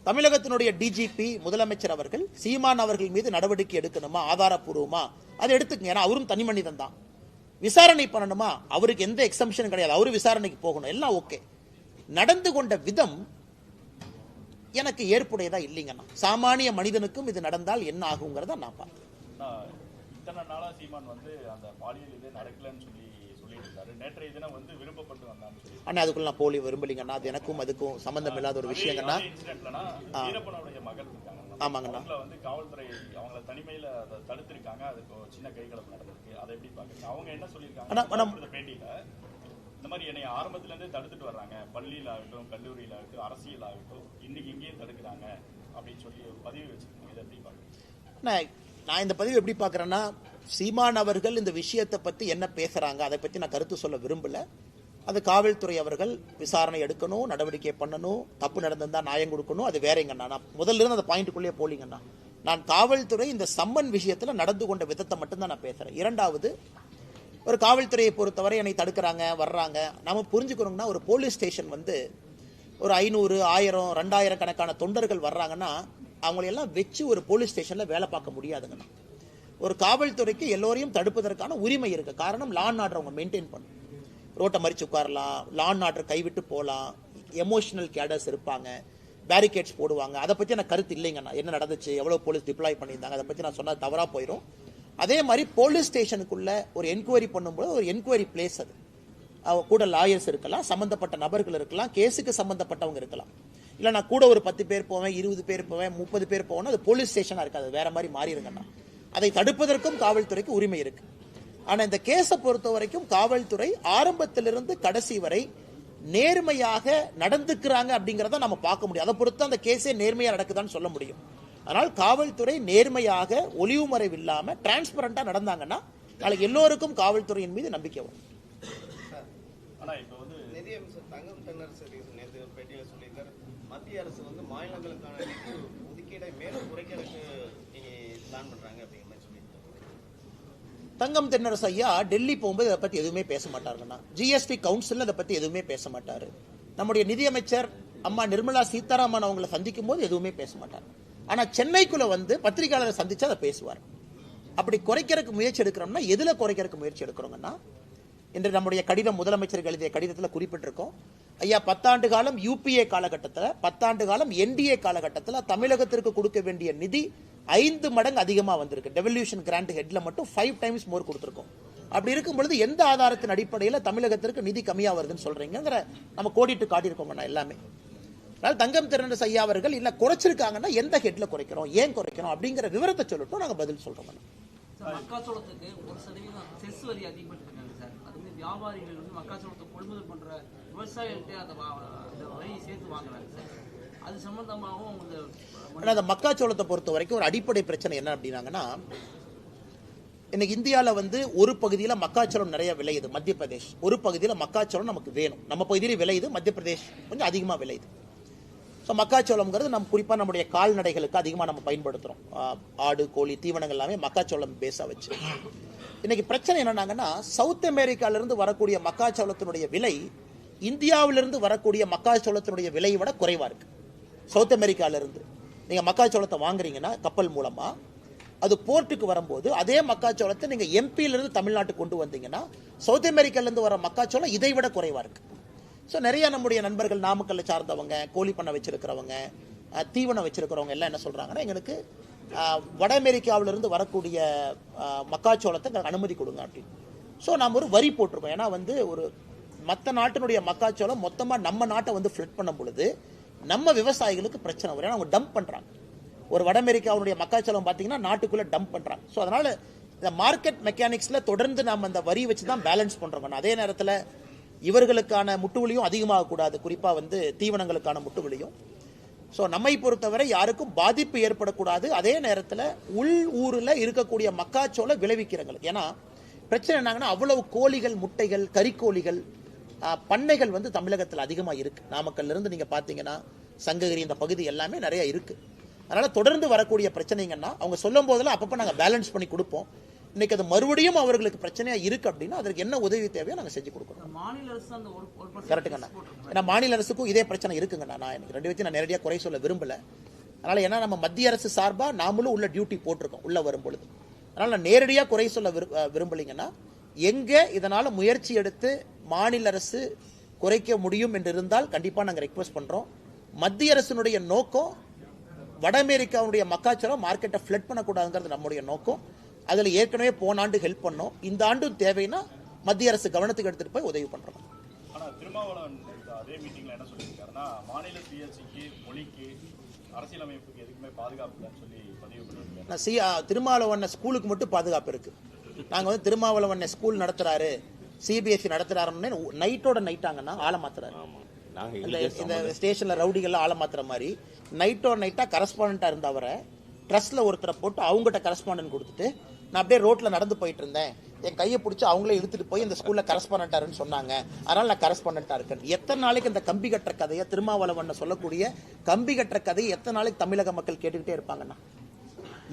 தமிழகத்தினுடைய டிஜிபி முதலமைச்சர் அவர்கள் சீமான் அவர்கள் மீது நடவடிக்கை எடுக்கணுமா, ஆதாரப்பூர்வமா அதை எடுத்துக்கங்க. ஏன்னா அவரும் தனி மனிதன் தான். விசாரணை பண்ணணுமா, அவருக்கு எந்த எக்ஸம்ஷனும் கிடையாது, அவரு விசாரணைக்கு போகணும், எல்லாம் ஓகே. நடந்து கொண்ட விதம் எனக்கு ஏற்புடையதா இல்லைங்கண்ணா. சாமானிய மனிதனுக்கும் இது நடந்தால் என்ன ஆகுங்கிறத நான் பார்த்தேன். இத்தனை நாளா சீமான் வந்து அந்த பாலியல் இதே நடக்கலன்னு சொல்லிட்டு இருந்தாரு. நேற்றைய தினம் வந்து விரும்பப்பட்டு வந்தான்னு சொல்லி. அண்ணா அதுக்குள்ள நான் போலி விரும்பலிங்கண்ணா. அது எனக்கும் அதுக்கும் சம்பந்தம் இல்லாத ஒரு விஷயங்கண்ணா. வீரப்பனுடைய மகள் இருக்காங்க. ஆமாங்கண்ணா. அவங்கள வந்து காவல்துறை அவங்கள தனிமையில அதை தடுத்திருக்காங்க. அதுக்கு சின்ன கைகலப்பு நடந்திருக்கு. அதை எப்படி பாக்குறீங்க? அவங்க என்ன சொல்லியிருக்காங்க பேட்டியில, இந்த மாதிரி என்னை ஆரம்பத்துல இருந்தே தடுத்துட்டு வர்றாங்க, பள்ளியில் ஆகட்டும், கல்லூரியில் ஆகட்டும், அரசியல் ஆகட்டும், இன்னைக்கு இங்கேயும் தடுக்கிறாங்க அப்படின்னு சொல்லி ஒரு பதிவு வச்சிருக்காங்க. இதை எப்படி பாக்குறீங்க? நான் இந்த பதிவு எப்படி பார்க்குறேன்னா, சீமான் அவர்கள் இந்த விஷயத்தை பற்றி என்ன பேசுகிறாங்க அதை பற்றி நான் கருத்து சொல்ல விரும்பலை. அது காவல்துறை அவர்கள் விசாரணை எடுக்கணும், நடவடிக்கை பண்ணணும், தப்பு நடந்திருந்தா நியாயம் கொடுக்கணும், அது வேறங்கண்ணா. நான் முதல்ல இருந்து அந்த பாயிண்ட்டுக்குள்ளேயே போலிங்கண்ணா. நான் காவல்துறை இந்த சம்மன் விஷயத்தில் நடந்து கொண்ட விதத்தை மட்டும்தான் நான் பேசுகிறேன். இரண்டாவது, ஒரு காவல்துறையை பொறுத்தவரை என்னை தடுக்கிறாங்க வர்றாங்க. நம்ம புரிஞ்சுக்கணுங்கன்னா, ஒரு போலீஸ் ஸ்டேஷன் வந்து ஒரு 500, 1000, 2000 கணக்கான தொண்டர்கள் வர்றாங்கன்னா அவங்களையெல்லாம் வச்சு ஒரு போலீஸ் ஸ்டேஷனில் வேலை பார்க்க முடியாதுங்கண்ணா. ஒரு காவல்துறைக்கு எல்லோரையும் தடுப்பதற்கான உரிமை இருக்குது. காரணம், லா அண்ட் ஆர்டர் அவங்க மெயின்டைன் பண்ணும். ரோட்டை மறிச்சு உட்காரலாம், லா அண்ட் ஆர்டர் கைவிட்டு போகலாம், எமோஷனல் கேடர்ஸ் இருப்பாங்க, பேரிகேட்ஸ் போடுவாங்க. அதை பற்றி எனக்கு கருத்து இல்லைங்கண்ணா. என்ன நடந்துச்சு, எவ்வளோ போலீஸ் டிப்ளாய் பண்ணியிருந்தாங்க, அதை பற்றி நான் சொன்னால் தவறாக போயிடும். அதே மாதிரி போலீஸ் ஸ்டேஷனுக்குள்ள ஒரு என்கொயரி பண்ணும்போது ஒரு என்கொயரி பிளேஸ், அது கூட லாயர்ஸ் இருக்கலாம், சம்பந்தப்பட்ட நபர்கள் இருக்கலாம், கேஸுக்கு சம்பந்தப்பட்டவங்க இருக்கலாம். இல்லை நான் கூட ஒரு 10 பேர் போவேன், 20 பேர் போவேன், 30 பேர் போவேன், அது போலீஸ் ஸ்டேஷனாக இருக்காது, வேற மாதிரி மாறிடுங்கண்ணா. அதை தடுப்பதற்கும் காவல்துறைக்கு உரிமை இருக்கு. ஆனால் இந்த கேஸை பொறுத்த வரைக்கும் காவல்துறை ஆரம்பத்திலிருந்து கடைசி வரை நேர்மையாக நடந்துக்கிறாங்க அப்படிங்கிறத நம்ம பார்க்க முடியும். அதை பொறுத்து அந்த கேஸே நேர்மையாக நடக்குதான்னு சொல்ல முடியும். அதனால் காவல்துறை நேர்மையாக ஒளிவு மறைவு இல்லாமல் டிரான்ஸ்பரண்டாக நடந்தாங்கன்னா நாளைக்கு எல்லோருக்கும் காவல்துறையின் மீது நம்பிக்கை வரும். நிதியமைச்சர் தங்கம் தென்னரசு நேற்று பேட்டியில் சொல்லியிருக்காரு, மத்திய அரசு வந்து மாநிலங்களுக்கான நிதி ஒதுக்கீடை மேலும் குறைக்கிறதுக்கு பிளான் பண்றாங்க அப்படிங்கிற மாதிரி சொல்லியிருக்காங்க. தங்கம் தென்னரசு ஐயா டெல்லி போகும்போது இதை பற்றி எதுவுமே பேச மாட்டாருங்கண்ணா. ஜிஎஸ்டி கவுன்சில் இதை பற்றி எதுவுமே பேச மாட்டாரு. நம்முடைய நிதியமைச்சர் அம்மா நிர்மலா சீதாராமன் அவங்களை சந்திக்கும் போது எதுவுமே பேச மாட்டார். ஆனால் சென்னைக்குள்ள வந்து பத்திரிகையாளரை சந்திச்சு அதை பேசுவார். அப்படி குறைக்கிறதுக்கு முயற்சி எடுக்கிறோம்னா எதுல குறைக்கிறதுக்கு முயற்சி எடுக்கிறோங்கன்னா, இன்று நம்முடைய கடிதம் முதலமைச்சருக்கு எழுதிய கடிதத்தில் குறிப்பிட்டிருக்கோம். ஐயா 10 ஆண்டு காலம் யூபிஏ காலகட்டத்தில், 10 ஆண்டு காலம் என்டிஏ காலகட்டத்தில் தமிழகத்திற்கு கொடுக்க வேண்டிய நிதி 5 மடங்கு அதிகமாக வந்திருக்கு. டெவல்யூஷன் கிராண்ட் ஹெட்ல மட்டும் 5 டைம்ஸ் மோர் கொடுத்துருக்கோம். அப்படி இருக்கும் பொழுது எந்த ஆதாரத்தின் அடிப்படையில் தமிழகத்திற்கு நிதி கம்மியாக வருதுன்னு சொல்றீங்கிற நம்ம கோடிட்டு காட்டியிருக்கோங்கண்ணா எல்லாமே. அதனால் தங்கம் தென்னரசு ஐயா அவர்கள் இல்லை குறைச்சிருக்காங்கன்னா எந்த ஹெட்ல குறைக்கிறோம், ஏன் குறைக்கிறோம் அப்படிங்கிற விவரத்தை சொல்லட்டும், நாங்கள் பதில் சொல்றோம். மக்காச்சோளத்துக்கு 1% செஸ் வரி அதிகப்பட்டிருக்காங்க சார். அது வந்து வியாபாரிகள் வந்து மக்காச்சோளத்தை கொள்முதல் பண்ற விவசாயிகள்கிட்ட அந்த வரியை சேர்த்து வாங்குறாங்க சார். அது சம்பந்தமாகவும் அந்த மக்காச்சோளத்தை பொறுத்த வரைக்கும் ஒரு அடிப்படை பிரச்சனை என்ன அப்படின்னாங்கன்னா, இன்னைக்கு இந்தியாவில் வந்து ஒரு பகுதியில் மக்காச்சோளம் நிறைய விளையுது, மத்திய பிரதேஷ். ஒரு பகுதியில் மக்காச்சோளம் நமக்கு வேணும், நம்ம பகுதியிலே விளையுது, மத்திய பிரதேஷ் கொஞ்சம் அதிகமாக விளையுது. ஸோ மக்காச்சோளம்ங்கிறது நம்ம குறிப்பாக நம்முடைய கால்நடைகளுக்கு அதிகமாக நம்ம பயன்படுத்துகிறோம். ஆடு, கோழி, தீவனங்கள் எல்லாமே மக்காச்சோளம் பேஸாக வச்சு. இன்னைக்கு பிரச்சனை என்னன்னாங்கன்னா, சவுத் அமெரிக்காவிலிருந்து வரக்கூடிய மக்காச்சோளத்தினுடைய விலை இந்தியாவிலிருந்து வரக்கூடிய மக்காச்சோளத்தினுடைய விலையை விட குறைவாக இருக்கு. சவுத் அமெரிக்காவிலிருந்து நீங்கள் மக்காச்சோளத்தை வாங்குறீங்கன்னா கப்பல் மூலமாக, அது போர்ட்டுக்கு வரும்போது அதே மக்காச்சோளத்தை நீங்கள் எம்பியிலிருந்து தமிழ்நாட்டுக்கு கொண்டு வந்தீங்கன்னா சவுத் அமெரிக்காவிலேருந்து வர மக்காச்சோளம் இதை விட குறைவாக இருக்கு. ஸோ நிறைய நம்முடைய நண்பர்கள் நாமக்கல்லை சார்ந்தவங்க, கோழி பண்ணை வச்சிருக்கிறவங்க, தீவனம் வச்சிருக்கிறவங்க எல்லாம் என்ன சொல்றாங்கன்னா, எங்களுக்கு வட அமெரிக்காவிலிருந்து வரக்கூடிய மக்காச்சோளத்தை எங்களுக்கு அனுமதி கொடுங்க அப்படின்னு. ஸோ நாம் ஒரு வரி போட்டிருக்கோம். ஏன்னா வந்து ஒரு மற்ற நாட்டினுடைய மக்காச்சோளம் மொத்தமாக நம்ம நாட்டை வந்து ஃபிளட் பண்ணும் பொழுது நம்ம விவசாயிகளுக்கு பிரச்சனை வரும். ஏன்னா அவங்க டம்ப் பண்ணுறாங்க. ஒரு வட அமெரிக்காவுடைய மக்காச்சோளம் பார்த்தீங்கன்னா நாட்டுக்குள்ளே டம்ப் பண்ணுறாங்க. ஸோ அதனால் இந்த மார்க்கெட் மெக்கானிக்ஸில் தொடர்ந்து நம்ம அந்த வரி வச்சு தான் பேலன்ஸ் பண்ணுறோம். அதே நேரத்தில் இவர்களுக்கான முட்டுவலியும் அதிகமாகக்கூடாது, குறிப்பாக வந்து தீவனங்களுக்கான முட்டுவலியும். ஸோ நம்மை பொறுத்தவரை யாருக்கும் பாதிப்பு ஏற்படக்கூடாது. அதே நேரத்தில் உள் ஊரில் இருக்கக்கூடிய மக்காச்சோளம் விளைவிக்கிறவங்களுக்கு, ஏன்னா பிரச்சனை என்னாங்கன்னா அவ்வளவு கோழிகள், முட்டைகள், கறிக்கோழிகள், பண்ணைகள் வந்து தமிழகத்தில் அதிகமாக இருக்கு. நாமக்கல்ல இருந்து நீங்கள் பார்த்தீங்கன்னா சங்ககிரி இந்த பகுதி எல்லாமே நிறைய இருக்கு. அதனால தொடர்ந்து வரக்கூடிய பிரச்சனைங்கன்னா அவங்க சொல்லும் போதெல்லாம் அப்பப்போ நாங்கள் பேலன்ஸ் பண்ணி கொடுப்போம். இன்னைக்கு அது மறுபடியும் அவர்களுக்கு பிரச்சனையா இருக்கு அப்படின்னா அதற்கு என்ன உதவி தேவையோ நாங்கள் செஞ்சு கொடுக்குறோம். மாநில அரசு அந்த கரெக்டுங்கண்ணா. ஏன்னா மாநில அரசுக்கும் இதே பிரச்சனை இருக்குங்கண்ணா. நான் எனக்கு ரெண்டு வச்சு நான் நேரடியாக குறை சொல்ல விரும்பல. அதனால ஏன்னா நம்ம மத்திய அரசு சார்பா நாமளும் உள்ள டியூட்டி போட்டிருக்கோம் உள்ள வரும் பொழுது. அதனால நான் நேரடியாக குறை சொல்ல விரும்பலைங்கன்னா, எங்க இதனால முயற்சி எடுத்து மாநில அரசு குறைக்க முடியும் என்று இருந்தால் கண்டிப்பா நாங்கள் ரெக்வஸ்ட் பண்றோம். மத்திய அரசினுடைய நோக்கம் வட அமெரிக்காவுடைய மக்காச்சோளம் மார்க்கெட்டை ஃபிளட் பண்ணக்கூடாதுங்கிறது நம்முடைய நோக்கம். அதில் ஏற்கனவே போன ஆண்டு ஹெல்ப் பண்ணோம். இந்த ஆண்டும் தேவைன்னா மத்திய அரசு கவனத்துக்கு எடுத்துட்டு போய் உதவி பண்றோம். ஆனா திருமாவளவன் அதே மீட்டிங்ல என்ன சொல்லியிருக்காருன்னா, மாநில சுயாட்சிக்கு, மொழிக்கு, அரசியலமைப்புக்கு எதுக்குமே பாதுகாப்பு இல்லைன்னு சொல்லி பதிவு பண்ணிருக்காரு. திருமாவளவன் ஸ்கூலுக்கு மட்டும் பாதுகாப்பு இருக்கு. நாங்க வந்து திருமாவளவன் ஸ்கூல் நடத்துறாரு, சிபிஎஸ்சி நடத்துறாருன்னு நைட்டோட நைட்டாங்கன்னா ஆளை மாத்துறாரு. இந்த ஸ்டேஷன்ல ரவுடிகள்லாம் ஆளை மாத்துற மாதிரி நைட்டோட நைட்டா கரஸ்பாண்டா இருந்தவரை ட்ரஸ்ட்ல ஒருத்தரை போட்டு அவங்ககிட்ட கரஸ்பாண்டன்ட் கொடுத்துட்டு, நான் அப்படியே ரோட்ல நடந்து போயிட்டு இருந்தேன், என் கையை பிடிச்சி அவங்களே இழுத்துட்டு போய் இந்த ஸ்கூல்ல கரஸ்பாண்டன்டாருன்னு சொன்னாங்க, அதனால நான் கரஸ்பாண்டன்டா இருக்கேன். எத்தனை நாளைக்கு இந்த கம்பி கட்டுற கதையை, திருமாவளவன் சொல்லக்கூடிய கம்பி கட்டுற கதையை எத்தனை நாளைக்கு தமிழக மக்கள் கேட்டுக்கிட்டே இருப்பாங்கன்னா?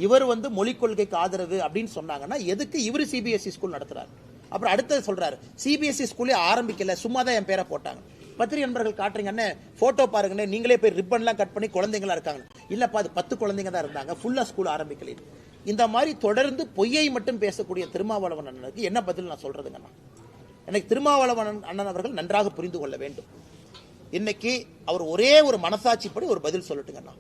இவர் வந்து மொழிக் கொள்கைக்கு ஆதரவு அப்படின்னு சொன்னாங்கன்னா எதுக்கு இவர் சிபிஎஸ்சி ஸ்கூல் நடத்துறாரு? அப்புறம் அடுத்தது சொல்றாரு, சிபிஎஸ்சி ஸ்கூலே ஆரம்பிக்கல, சும்மா தான் என் பேரை போட்டாங்க. பத்திரிகை நண்பர்கள் காட்டுறீங்கன்னு போட்டோ பாருங்கன்னு, நீங்களே போய் ரிப்பன்லாம் கட் பண்ணி குழந்தைங்களா இருக்காங்க. இல்லப்பா அது 10 குழந்தைங்க தான் இருந்தாங்க, ஃபுல்லா ஸ்கூல் ஆரம்பிக்கல. இந்த மாதிரி தொடர்ந்து பொய்யை மட்டும் பேசக்கூடிய திருமாவளவன் அண்ணனுக்கு என்ன பதில் நான் சொல்றதுங்கண்ணா? எனக்கு திருமாவளவன் அண்ணன் அவர்கள் நன்றாக புரிந்து கொள்ள வேண்டும். இன்னைக்கு அவர் ஒரே ஒரு மனசாட்சிப்படி ஒரு பதில் சொல்லட்டுங்கண்ணா.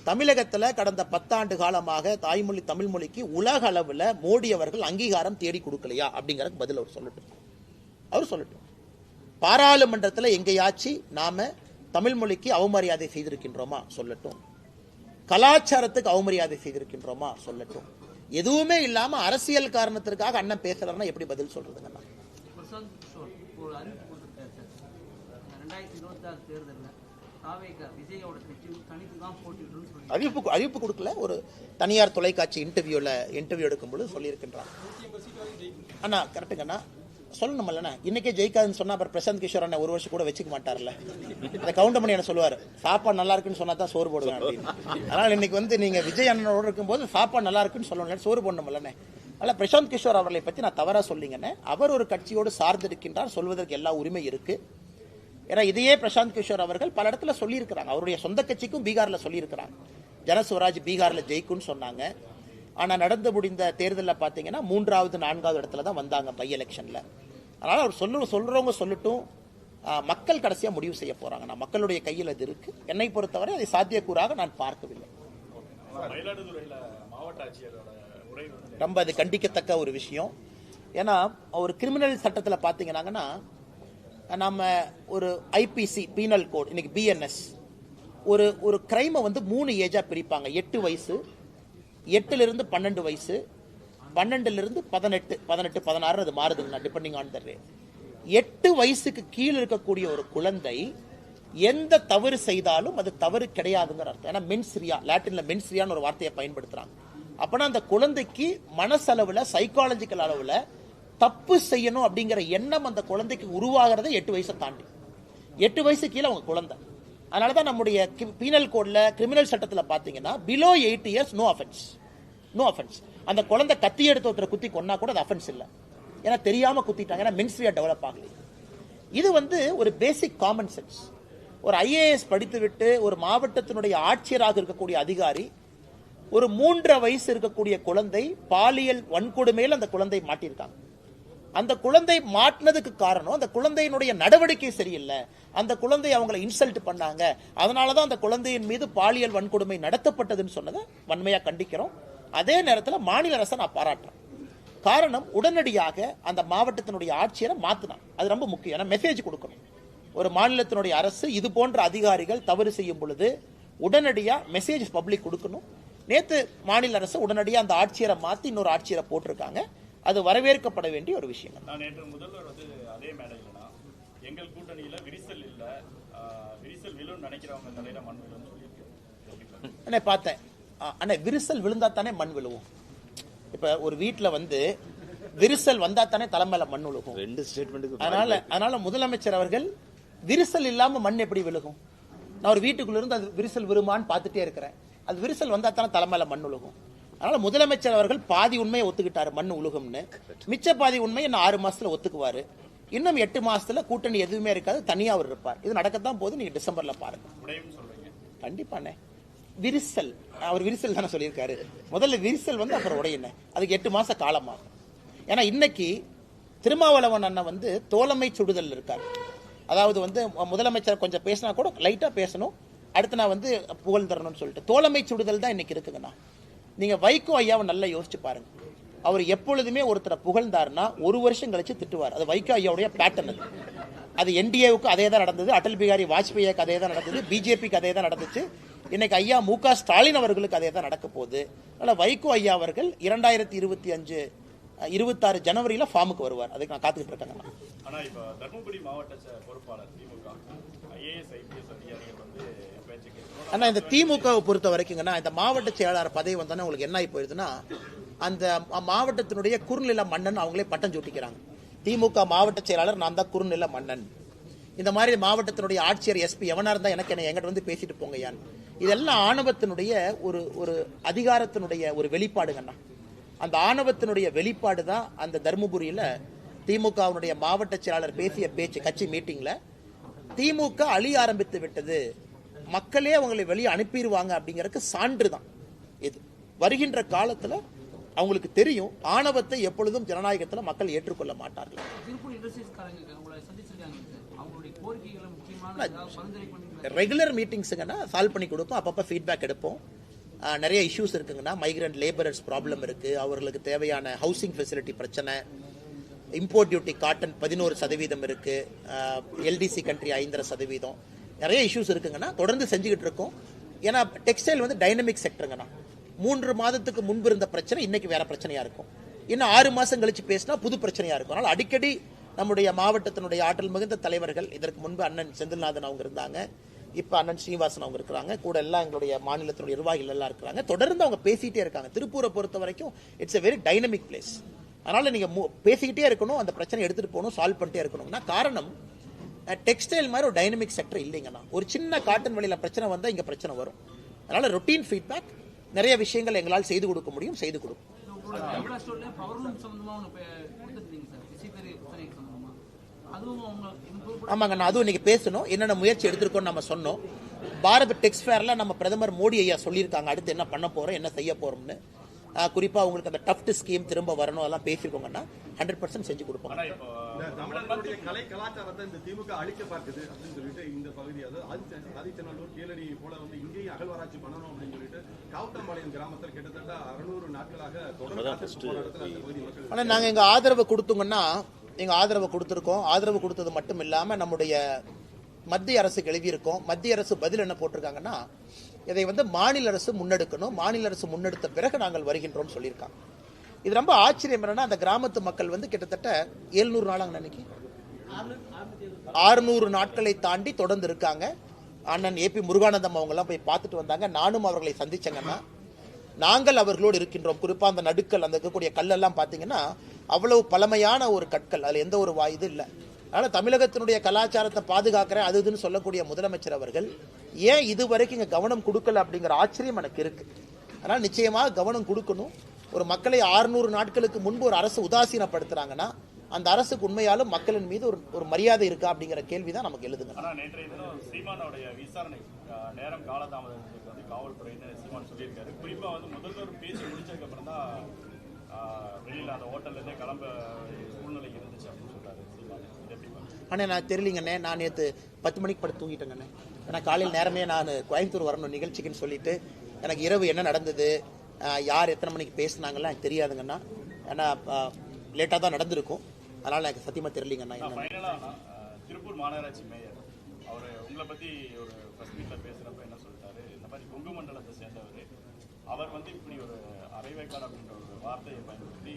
தமிழகத்தில் கடந்த 10 ஆண்டு காலமாக தாய்மொழி தமிழ் மொழிக்கு உலக அளவில் மோடி அவர்கள் அங்கீகாரம் தேடி கொடுக்கலையா அப்படிங்கறதுக்கு பதில் அவர் சொல்லட்டும். அவர் சொல்லட்டும். பாராளுமன்றத்தில் எங்கேயாச்சு நாம தமிழ் மொழிக்கு அவமரியாதை செய்திருக்கின்றோமா சொல்லட்டும். கலாச்சாரத்துக்கு அவமரியாதை செய்திருக்கின்றோமா சொல்லட்டும். எதுவுமே இல்லாம அரசியல் காரணத்திற்காக அண்ணன் பேசுறாருன்னா எப்படி பதில் சொல்றதுங்கண்ணா? பிரசாந்த் கிஷோர் ஒரு அறிவிப்பு கொடுத்திருக்காரு சார். 2026 தேர்தலில் தாவேகா விஜயோட கட்சியும் தனித்து தான் போட்டியிடுன்னு சொல்லி அறிவிப்பு கொடுக்கல. ஒரு தனியார் தொலைக்காட்சி இன்டர்வியூ எடுக்கும்போது சொல்லியிருக்கின்றார். அண்ணா கரெக்டுங்கண்ணா, சொல்லணும்லண்ணா. இன்னைக்கே ஜெயிக்காதுன்னு சொன்னா அப்புறம் பிரசாந்த் கிஷோர் அண்ணா ஒரு வருஷம் கூட வச்சுக்க மாட்டார்ல. அதை கவுண்ட் பண்ணி என்ன சொல்லுவார், சாப்பாடு நல்லா இருக்குன்னு சொன்னா தான் சோறு போடுவேன் அப்படின்னு. அதனால இன்னைக்கு வந்து நீங்க விஜய் அண்ணனோட இருக்கும்போது சாப்பாடு நல்லா இருக்குன்னு சொல்லணும், சோறு போடணும்லண்ணே. அதனால பிரசாந்த் கிஷோர் அவர்களை பற்றி நான் தவறா சொல்லிங்கண்ணே. அவர் ஒரு கட்சியோடு சார்ந்திருக்கின்றார், சொல்வதற்கு எல்லா உரிமை இருக்கு. ஏன்னா இதையே பிரசாந்த் கிஷோர் அவர்கள் பல இடத்துல சொல்லியிருக்கிறாங்க. அவருடைய சொந்த கட்சிக்கும் பீகார்ல சொல்லியிருக்கிறாங்க, ஜனசுவராஜ் பீகார்ல ஜெயிக்கும்னு சொன்னாங்க. ஆனா நடந்து முடிந்த தேர்தலில் பார்த்தீங்கன்னா 3வது 4வது இடத்துல தான் வந்தாங்க பை எலெக்ஷன்ல. அதனால அவர் சொல்றவங்க சொல்லட்டும், மக்கள் கடைசியா முடிவு செய்ய போறாங்க. நான் மக்களுடைய கையில் அது இருக்கு. என்னை பொறுத்தவரை அதை சாத்தியக்கூறாக நான் பார்க்கவில்லை. ரொம்ப அது கண்டிக்கத்தக்க ஒரு விஷயம். ஏன்னா ஒரு கிரிமினல் சட்டத்தில் பார்த்தீங்கன்னா நம்ம ஒரு ஐபிசி பீனல் கோட் இன்னைக்கு பிஎன்எஸ் ஒரு கிரைமை வந்து 3 ஏஜா பிரிப்பாங்க. 8 வயசு, 8 இருந்து 12 வயசு, 12 இருந்து 18, 16 அது மாறுதுங்க டிபெண்டிங் ஆன் த ரேட். 8 வயசுக்கு கீழே இருக்கக்கூடிய ஒரு குழந்தை எந்த தவறு செய்தாலும் அது தவறு கிடையாதுங்கிற அர்த்தம். ஏன்னா மென்ஸ்ரியா, லாட்டின்ல மென்ஸ்ரியான்னு ஒரு வார்த்தையை பயன்படுத்துறாங்க. அப்பனா அந்த குழந்தைக்கு மனசளவுல சைக்காலஜிக்கல் அளவுல தப்பு செய்யணும் அப்படிங்கிற எண்ணம் அந்த குழந்தைக்கு உருவாகிறத 8 வயசை தாண்டி. 8 வயசு கீழே அவங்க குழந்தை. அதனாலதான் நம்முடைய பீனல் கோட்ல கிரிமினல் சட்டத்துல பாத்தீங்கன்னா பிலோ 8 இயர்ஸ் நோ அஃபென்ஸ். அந்த குழந்தை கத்தி எடுத்து ஒருத்தரை குத்தி கொன்னா கூட அது அஃபென்ஸ் இல்லை. ஏன்னா தெரியாம குத்திட்டாங்க, ஏன்னா மென்ஸ்ரியா டெவலப் ஆகல. இது வந்து ஒரு பேசிக் காமன் சென்ஸ். ஒரு IAS படித்து விட்டு ஒரு மாவட்டத்தினுடைய ஆட்சியராக இருக்கக்கூடிய அதிகாரி ஒரு 3.5 வயசு இருக்கக்கூடிய குழந்தை பாலியல் வன்கொடுமையில் அந்த குழந்தை மாட்டியிருக்காங்க. அந்த குழந்தை மாட்டினதுக்கு காரணம் அந்த குழந்தையினுடைய நடவடிக்கை சரியில்லை, அந்த குழந்தை அவங்களை இன்சல்ட் பண்ணாங்க, அதனாலதான் அந்த குழந்தையின் மீது பாலியல் வன்கொடுமை நடத்தப்பட்டதுன்னு சொன்னதை வன்மையா கண்டிக்கிறோம். அதே நேரத்தில் மாநில அரசை நான் பாராட்டுறேன். காரணம் உடனடியாக அந்த மாவட்டத்தினுடைய ஆட்சியரை மாத்தினாங்க. அது ரொம்ப முக்கியம். ஏன்னா மெசேஜ் கொடுக்கணும். ஒரு மாநிலத்தினுடைய அரசு இது போன்ற அதிகாரிகள் தவறு செய்யும் பொழுது உடனடியா மெசேஜ் பப்ளிக் கொடுக்கணும். நேத்து மாநில அரசு உடனடியா அந்த ஆட்சியரை மாத்தி இன்னொரு ஆட்சியரை போட்டிருக்காங்க. அது வரவேற்கப்பட வேண்டிய ஒரு விஷயம். நான் நேற்று முதல்வர் வந்து அதே மேடையிலனா எங்கள் கூட்டணியில விரிசல் இல்ல, விரிசல் விழுன்னு நினைக்கிறவங்க தலையில மண் விழுன்னு சொல்லியிருக்கேன். அண்ணே பார்த்தேன் அண்ணே, விரிசல் விழுந்தா தானே மண் விழுவும். இப்ப ஒரு வீட்டுல வந்து விரிசல் வந்தா தானே தலைமையில மண் விழுகும். 2 ஸ்டேட்மெண்ட். அதனால முதலமைச்சர் அவர்கள் விரிசல் இல்லாம மண் எப்படி விழுகும்? நான் ஒரு வீட்டுக்குள்ள இருந்து அது விரிசல் விழுமான்னு பார்த்துட்டே இருக்கிறேன். அது விரிசல் வந்தா தானே தலைமையில மண் விழுகும். அதனால முதலமைச்சர் அவர்கள் பாதி உண்மையை ஒத்துக்கிட்டாரு மண் உலகம்னு. மிச்ச பாதி உண்மையை இன்னும் 6 மாசத்துல ஒத்துக்குவாரு. இன்னும் 8 மாசத்துல கூட்டணி எதுவுமே இருக்காது, தனியா அவர் இருப்பார். இது நடக்கத்தான் போது, நீங்க டிசம்பர்ல பாருங்க. கண்டிப்பாண்ணே. விரிசல், அவர் விரிசல் தானே சொல்லியிருக்காரு. முதல்ல விரிசல் வந்து அப்புறம் உடையின, அதுக்கு 8 மாச காலமாகும். ஏன்னா இன்னைக்கு திருமாவளவன் அண்ணன் வந்து தோழமை சுடுதல் இருக்காரு. அதாவது வந்து முதலமைச்சர் கொஞ்சம் பேசினா கூட லைட்டா பேசணும், அடுத்து நான் வந்து புகழ் தரணும்னு சொல்லிட்டு தோழமை சுடுதல் தான் இன்னைக்கு இருக்குங்கண்ணா. நீங்க வைகோ ஐயாவை நல்லா யோசிச்சு பாருங்க. அவர் எப்பொழுதுமே ஒருத்தரை புகழ்ந்தாருன்னா ஒரு வருஷம் கழிச்சு திட்டுவார். அது வைகோ ஐயாவுடைய பேட்டர்ன். அது என்டிஏவுக்கு அதே தான் நடந்தது, அடல் பிகாரி வாஜ்பேயிக்கு அதே தான் நடந்தது, பிஜேபிக்கு அதே தான் நடந்துச்சு, இன்னைக்கு ஐயா மு.க. ஸ்டாலின் அவர்களுக்கு அதே தான் நடக்க போகுது. அதனால வைகோ ஐயா அவர்கள் 2025-26 ஜனவரியில ஃபார்முக்கு வருவார். அதுக்கு நான் காத்துக்கிட்டு இருக்கேன். ஆனா இப்ப தர்மபுரி மாவட்ட பொறுப்பாளர் திமுக ஐஏஎஸ் ஐபிஎஸ் அதிகாரிகள் வந்து பேச்சுக்கு ஆனா இந்த திமுகவை பொறுத்த வரைக்குங்கன்னா இந்த மாவட்ட செயலாளர் பதவி வந்தோன்னா உங்களுக்கு என்ன ஆகி போயிருதுன்னா அந்த மாவட்டத்தினுடைய குறுநில மன்னன் அவங்களே பட்டம் சூட்டிக்கிறாங்க. திமுக மாவட்ட செயலாளர் நான் தான் குறுநில மன்னன். இந்த மாதிரி மாவட்டத்தினுடைய ஆட்சியர் எஸ்பி எவனா இருந்தா எனக்கு என்ன எங்கிட்ட வந்து பேசிட்டு போங்கயான்னு. இதெல்லாம் ஆணவத்தினுடைய ஒரு அதிகாரத்தினுடைய ஒரு வெளிப்பாடுங்கண்ணா. அந்த ஆணவத்தினுடைய வெளிப்பாடு தான் அந்த தர்மபுரியில திமுகவுடைய மாவட்ட செயலாளர் பேசிய பேச்சு கட்சி மீட்டிங்ல திமுக அழிய ஆரம்பித்து விட்டது, மக்களே அவங்களை வெளியே அனுப்பிடுவாங்க அப்படிங்கறதுக்கு சான்று தான் இது. வருகின்ற காலத்துல அவங்களுக்கு தெரியும் ஆணவத்தை எப்பொழுதும் ஜனநாயகத்துல மக்கள் ஏற்றுக்கொள்ள மாட்டார்கள். திருப்பூர் இண்டஸ்ட்ரீஸ்காரங்க உங்களை சந்திச்சிருக்காங்க சார். அவங்களுடைய கோரிக்கைகளை முக்கியமான பரிந்துரை பண்ணி ரெகுலர் மீட்டிங்ஸுங்கன்னா சால்வ் பண்ணி கொடுப்போம். அப்பப்போ ஃபீட்பேக் எடுப்போம். நிறைய இஷ்யூஸ் இருக்குங்கன்னா மைக்ரண்ட் லேபரர்ஸ் ப்ராப்ளம் இருக்கு, அவர்களுக்கு தேவையான ஹவுசிங் ஃபெசிலிட்டி பிரச்சனை, இம்போர்ட் டியூட்டி காட்டன் 11% இருக்கு, எல்டிசி கண்ட்ரி 5.5%, நிறைய இஷ்யூஸ் இருக்குங்கன்னா தொடர்ந்து செஞ்சுக்கிட்டு இருக்கோம். ஏன்னா டெக்ஸ்டைல் வந்து டைனமிக் செக்டருங்கண்ணா. 3 மாதத்துக்கு முன்பு இருந்த பிரச்சனை இன்னைக்கு வேற பிரச்சனையா இருக்கும், இன்னும் 6 மாசம் கழிச்சு பேசினா புது பிரச்சனையா இருக்கும். அதனால அடிக்கடி நம்முடைய மாவட்டத்தினுடைய ஆற்றல் மிகுந்த தலைவர்கள், இதற்கு முன்பு அண்ணன் செந்தில்நாதன் அவங்க இருந்தாங்க, இப்ப அண்ணன் ஸ்ரீனிவாசன் அவங்க இருக்கிறாங்க, கூட எல்லாம் எங்களுடைய மாநிலத்தினுடைய நிர்வாகிகள் எல்லாம் இருக்கிறாங்க, தொடர்ந்து அவங்க பேசிட்டே இருக்காங்க. திருப்பூரை பொறுத்த வரைக்கும் it's a very dynamic place. அதனால நீங்க பேசிக்கிட்டே இருக்கணும், அந்த பிரச்சனை எடுத்துட்டு போகணும், சால்வ் பண்ணிட்டே இருக்கணும்னா காரணம் டெக்ஸ்டைல் மாதிரி ஒரு டைனமிக் செக்டர் இல்லைங்கண்ணா. ஒரு சின்ன காட்டன் வழியில பிரச்சனை வந்தா இங்க பிரச்சனை வரும். அதனால ரொட்டீன் ஃபீட்பேக், நிறைய விஷயங்கள் எங்களால் செய்து கொடுக்க முடியும், செய்து கொடுக்கும். ஆமாங்கண்ணா, அதுவும் இன்னைக்கு பேசணும், என்னென்ன முயற்சி எடுத்திருக்கோம் நம்ம சொன்னோம். பாரத் டெக்ஸ் ஃபேர்ல நம்ம பிரதமர் மோடி ஐயா சொல்லியிருக்காங்க அடுத்து என்ன பண்ண போறோம், என்ன செய்ய போறோம்னு. குறிப்பா உங்களுக்கு அந்த டஃப்ட் ஸ்கீம் திரும்ப வரணும், அதெல்லாம் பேசிருக்கோங்கன்னா 100% செஞ்சு கொடுப்போம். தமிழ்நாட்டுடைய கலை கலாச்சாரத்தை இந்த திமுக அழிக்க பார்க்குது அப்படின்னு சொல்லிட்டு இந்த பகுதி, அதாவது ஆதிச்சநல்லூர் கீழடி போல வந்து இங்கேயும் அகழ்வாராய்ச்சி பண்ணணும் அப்படின்னு சொல்லிட்டு காவுத்தம்பாளையம் கிராமத்தில் கிட்டத்தட்ட 600 நாட்களாக தொடர்ந்து போராட்டத்தில் அந்த பகுதி மக்கள். ஆனா நாங்க எங்க ஆதரவு கொடுத்தோங்கன்னா எங்க ஆதரவு கொடுத்திருக்கோம். ஆதரவு கொடுத்தது மட்டும் இல்லாம நம்முடைய மத்திய அரசுக்கு எழுதியிருக்கோம். மத்திய அரசு பதில் என்ன போட்டிருக்காங்கன்னா இதை வந்து மாநில அரசு முன்னெடுக்கணும், மாநில அரசு முன்னெடுத்த பிறகு நாங்கள் வருகின்றோம் சொல்லியிருக்காங்க. இது ரொம்ப ஆச்சரியம் என்னன்னா அந்த கிராமத்து மக்கள் வந்து கிட்டத்தட்ட 700 நாளாங்க அன்னைக்கு 600 நாட்களை தாண்டி தொடர்ந்து இருக்காங்க. அண்ணன் ஏபி முருகானந்தம் அவங்க எல்லாம் போய் பார்த்துட்டு வந்தாங்க, நானும் அவர்களை சந்திச்சேங்கன்னா. நாங்கள் அவர்களோடு இருக்கின்றோம். குறிப்பா அந்த நடுக்கல், அந்த இருக்கக்கூடிய கல்லெல்லாம் பாத்தீங்கன்னா அவ்வளவு பழமையான ஒரு கற்கள், அதுல எந்த ஒரு இது இல்லை. அதனால தமிழகத்தினுடைய கலாச்சாரத்தை பாதுகாக்கிறேன் அது இதுன்னு சொல்லக்கூடிய முதலமைச்சர் அவர்கள் ஏன் இதுவரைக்கும் இங்க கவனம் கொடுக்கல அப்படிங்கிற ஆச்சரியம் எனக்கு இருக்கு. அதனால நிச்சயமாக கவனம் கொடுக்கணும். ஒரு மக்களை 600 நாட்களுக்கு முன்பு ஒரு அரசு உதாசீனப்படுத்துறாங்கன்னா அந்த அரசுக்கு உண்மையாலும் மக்களின் மீது ஒரு மரியாதை இருக்கா அப்படிங்கிற கேள்விதான் நமக்கு எழுதுங்க. ஆனா நேற்றைய தினம் சீமானுடைய விசாரணை நேரம் காலதாமதத்துக்கு வந்து காவல்துறையினர் சீமான் சொல்லியிருக்காரு. குறிப்பா வந்து முதல்வர் பேசி முடிச்சதுக்கு அப்புறம் தான் வெளியில அந்த ஹோட்டல்ல இருந்தே கிளம்ப சூழ்நிலை இருந்துச்சு அப்படின்னு சொல்றாரு சீமான். ஆனா நான் தெரியலங்கண்ணே, நான் நேற்று 10 மணிக்கு படுத்து தூங்கிட்டேங்கண்ணே. ஏன்னா காலையில் நேரமே நான் கோயம்புத்தூர் வரணும் நிகழ்ச்சிக்குன்னு சொல்லிட்டு எனக்கு இரவு என்ன நடந்தது, யார் எத்தனை மணிக்கு பேசினாங்கலாம் எனக்கு தெரியாதுங்கண்ணா. ஏன்னா லேட்டாக தான் நடந்திருக்கும், அதனால எனக்கு சத்தியமா தெரியலங்கண்ணா. திருப்பூர் மாநகராட்சி மேயர் அவர் உங்களை பத்தி ஒரு ஃபர்ஸ்ட் மீட்ல பேசுறப்ப என்ன சொல்லிட்டாரு, இந்த மாதிரி கொங்கு மண்டலத்தை சேர்ந்தவர், அவர் வந்து இப்படி ஒரு அரைவேக்காடு அப்படின்ற ஒரு வார்த்தையை பயன்படுத்தி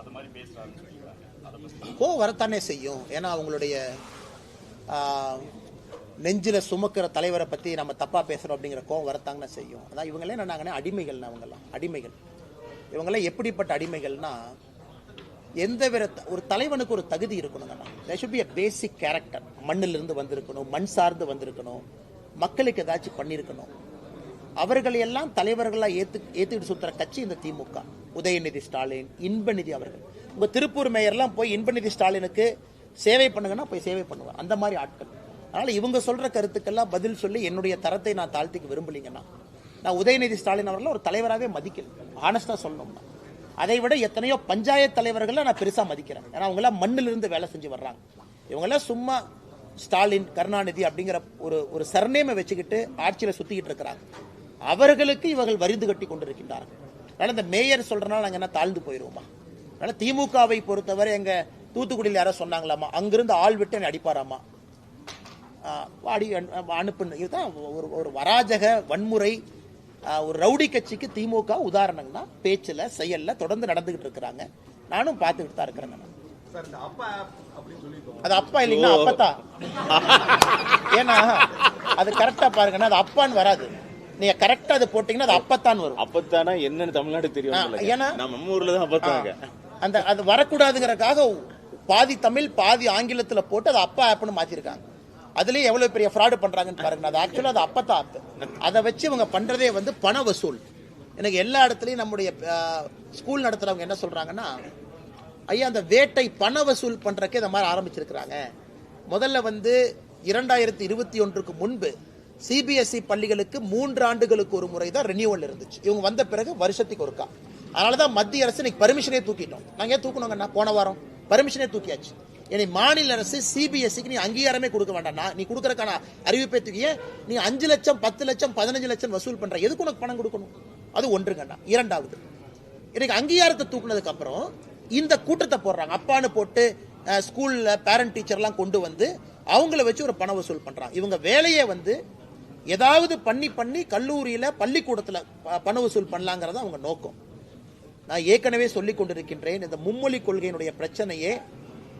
அது மாதிரி பேசுறாருன்னு சொல்லியிருக்காங்க. அதை பத்தி கோவம் வரத்தானே செய்யும். ஏன்னா அவங்களுடைய நெஞ்சில சுமக்கிற தலைவரை பத்தி நம்ம தப்பா பேசுறோம் அப்படிங்கிற கோவம் வரத்தாங்கன்னு செய்யும். அதான் இவங்களே என்னன்னா அடிமைகள், அவங்கெல்லாம் அடிமைகள். இவங்கெல்லாம் எப்படிப்பட்ட அடிமைகள்னா எந்த வித ஒரு தலைவனுக்கு ஒரு தகுதி இருக்கணுங்கண்ணா. There should be a basic character. மண்ணிலிருந்து வந்திருக்கணும், மண் சார்ந்து வந்திருக்கணும், மக்களுக்கு ஏதாச்சும் பண்ணியிருக்கணும். அவர்களை எல்லாம் தலைவர்களா ஏத்துக்கிட்டு சுத்துற கட்சி இந்த திமுக. உதயநிதி ஸ்டாலின், இன்பநிதி அவர்கள். உங்க திருப்பூர் மேயர்லாம் போய் இன்பநிதி ஸ்டாலினுக்கு சேவை பண்ணுங்கன்னா போய் சேவை பண்ணுவார், அந்த மாதிரி ஆட்கள். அதனால இவங்க சொல்ற கருத்துக்கெல்லாம் பதில் சொல்லி என்னுடைய தரத்தை நான் தாழ்த்திக்க விரும்பலீங்கன்னா. நான் உதயநிதி ஸ்டாலின் அவர்கள் ஒரு தலைவராகவே மதிக்கல, ஆனஸ்டா சொல்லணும்னா. அதை விட எத்தனையோ பஞ்சாயத்து தலைவர்களை நான் பெருசா மதிக்கிறேன். ஏன்னா அவங்க எல்லாம் மண்ணிலிருந்து வேலை செஞ்சு வர்றாங்க. இவங்க எல்லாம் சும்மா ஸ்டாலின், கருணாநிதி அப்படிங்கிற ஒரு சர்நேமை வச்சுக்கிட்டு ஆட்சியில சுத்திக்கிட்டு இருக்கிறாங்க. அவர்களுக்கு இவர்கள் வரிந்து கட்டி கொண்டிருக்கின்றார்கள். அதனால இந்த மேயர் சொல்றதுனால நாங்கள் என்ன தாழ்ந்து போயிடுவோமா? அதனால திமுகவை பொறுத்தவரை எங்க தூத்துக்குடியில் யாரோ சொன்னாங்களாமா, அங்கிருந்து ஆள் விட்டு என்னை அடிப்பாராமா, அனுப்புன்னு. இதுதான் ஒரு வராஜக வன்முறை, ஒரு ரவுடி கட்சிக்கு திமுக உதாரணம்னா பேச்சுல செயல்ல தொடர்ந்து நடந்துகிட்டு இருக்கிறாங்க. நானும் பார்த்துக்கிட்டு தான் இருக்கிறேங்க. அது அப்பா இல்லைங்களா, அப்பத்தா. ஏன்னா அது கரெக்டா பாருங்கன்னா அது அப்பான்னு வராது, நீங்க கரெக்டா அது போட்டீங்கன்னா அது அப்பத்தான் வரும். அப்பத்தானா என்னன்னு தமிழ்நாடு தெரியும். ஏன்னா நம்ம ஊர்ல தான் அப்பத்தாங்க. அந்த அது வரக்கூடாதுங்கிறதுக்காக பாதி தமிழ் பாதி ஆங்கிலத்துல போட்டு அது அப்பா ஆப்னு மாத்திருக்காங்க. அதுலயே எவ்வளவு பெரிய ஃப்ராடு பண்றாங்கன்னு பாருங்க. அது ஆக்சுவலா அது அப்பத்தா ஆப். அதை வச்சு இவங்க பண்றதே வந்து பண வசூல். எனக்கு எல்லா இடத்துலயும் நம்முடைய ஸ்கூல் நடத்துறவங்க என்ன சொல்றாங்கன்னா, ஐயா அந்த வேட்டை பண வசூல் பண்றதுக்கே இந்த மாதிரி ஆரம்பிச்சிருக்கிறாங்க. முதல்ல வந்து 2021 முன்பு சிபிஎஸ்இ பள்ளிகளுக்கு 3 ஆண்டுகளுக்கு ஒரு முறை தான் ரெனியூவல் இருந்துச்சு. இவங்க வந்த பிறகு வருஷத்துக்கு ஒருக்கா. அதனாலதான் மத்திய அரசு இன்னைக்கு பர்மிஷனே தூக்கிட்டோம். நாங்க ஏன் தூக்கணுங்கன்னா போன வாரம் பர்மிஷனே தூக்கியாச்சு. இனி மாநில அரசு சிபிஎஸ்சிக்கு நீ அங்கீகாரமே கொடுக்க வேண்டாம், நீ கொடுக்கறதுக்கான அறிவிப்பை தூக்கிய நீ 5 லட்சம் 10 லட்சம் 15 லட்சம் வசூல் பண்ற, எதுக்கு உனக்கு பணம் கொடுக்கணும்? அது ஒன்றுங்கண்ணா. இரண்டாவது, இன்னைக்கு அங்கீகாரத்தை தூக்குனதுக்கு அப்புறம் இந்த கூட்டத்தை போடுறாங்க. அப்பான்னு போட்டு ஸ்கூல்ல பேரண்ட் டீச்சர்லாம் கொண்டு வந்து அவங்கள வச்சு ஒரு பண வசூல் பண்றாங்க. இவங்க வேலையை வந்து ஏதாவது பண்ணி கல்லூரியில பள்ளிக்கூடத்துல பண வசூல் பண்ணலாங்கிறத அவங்க நோக்கம். நான் ஏற்கனவே சொல்லிக் கொண்டிருக்கின்றேன், இந்த மும்மொழி கொள்கையினுடைய பிரச்சனையே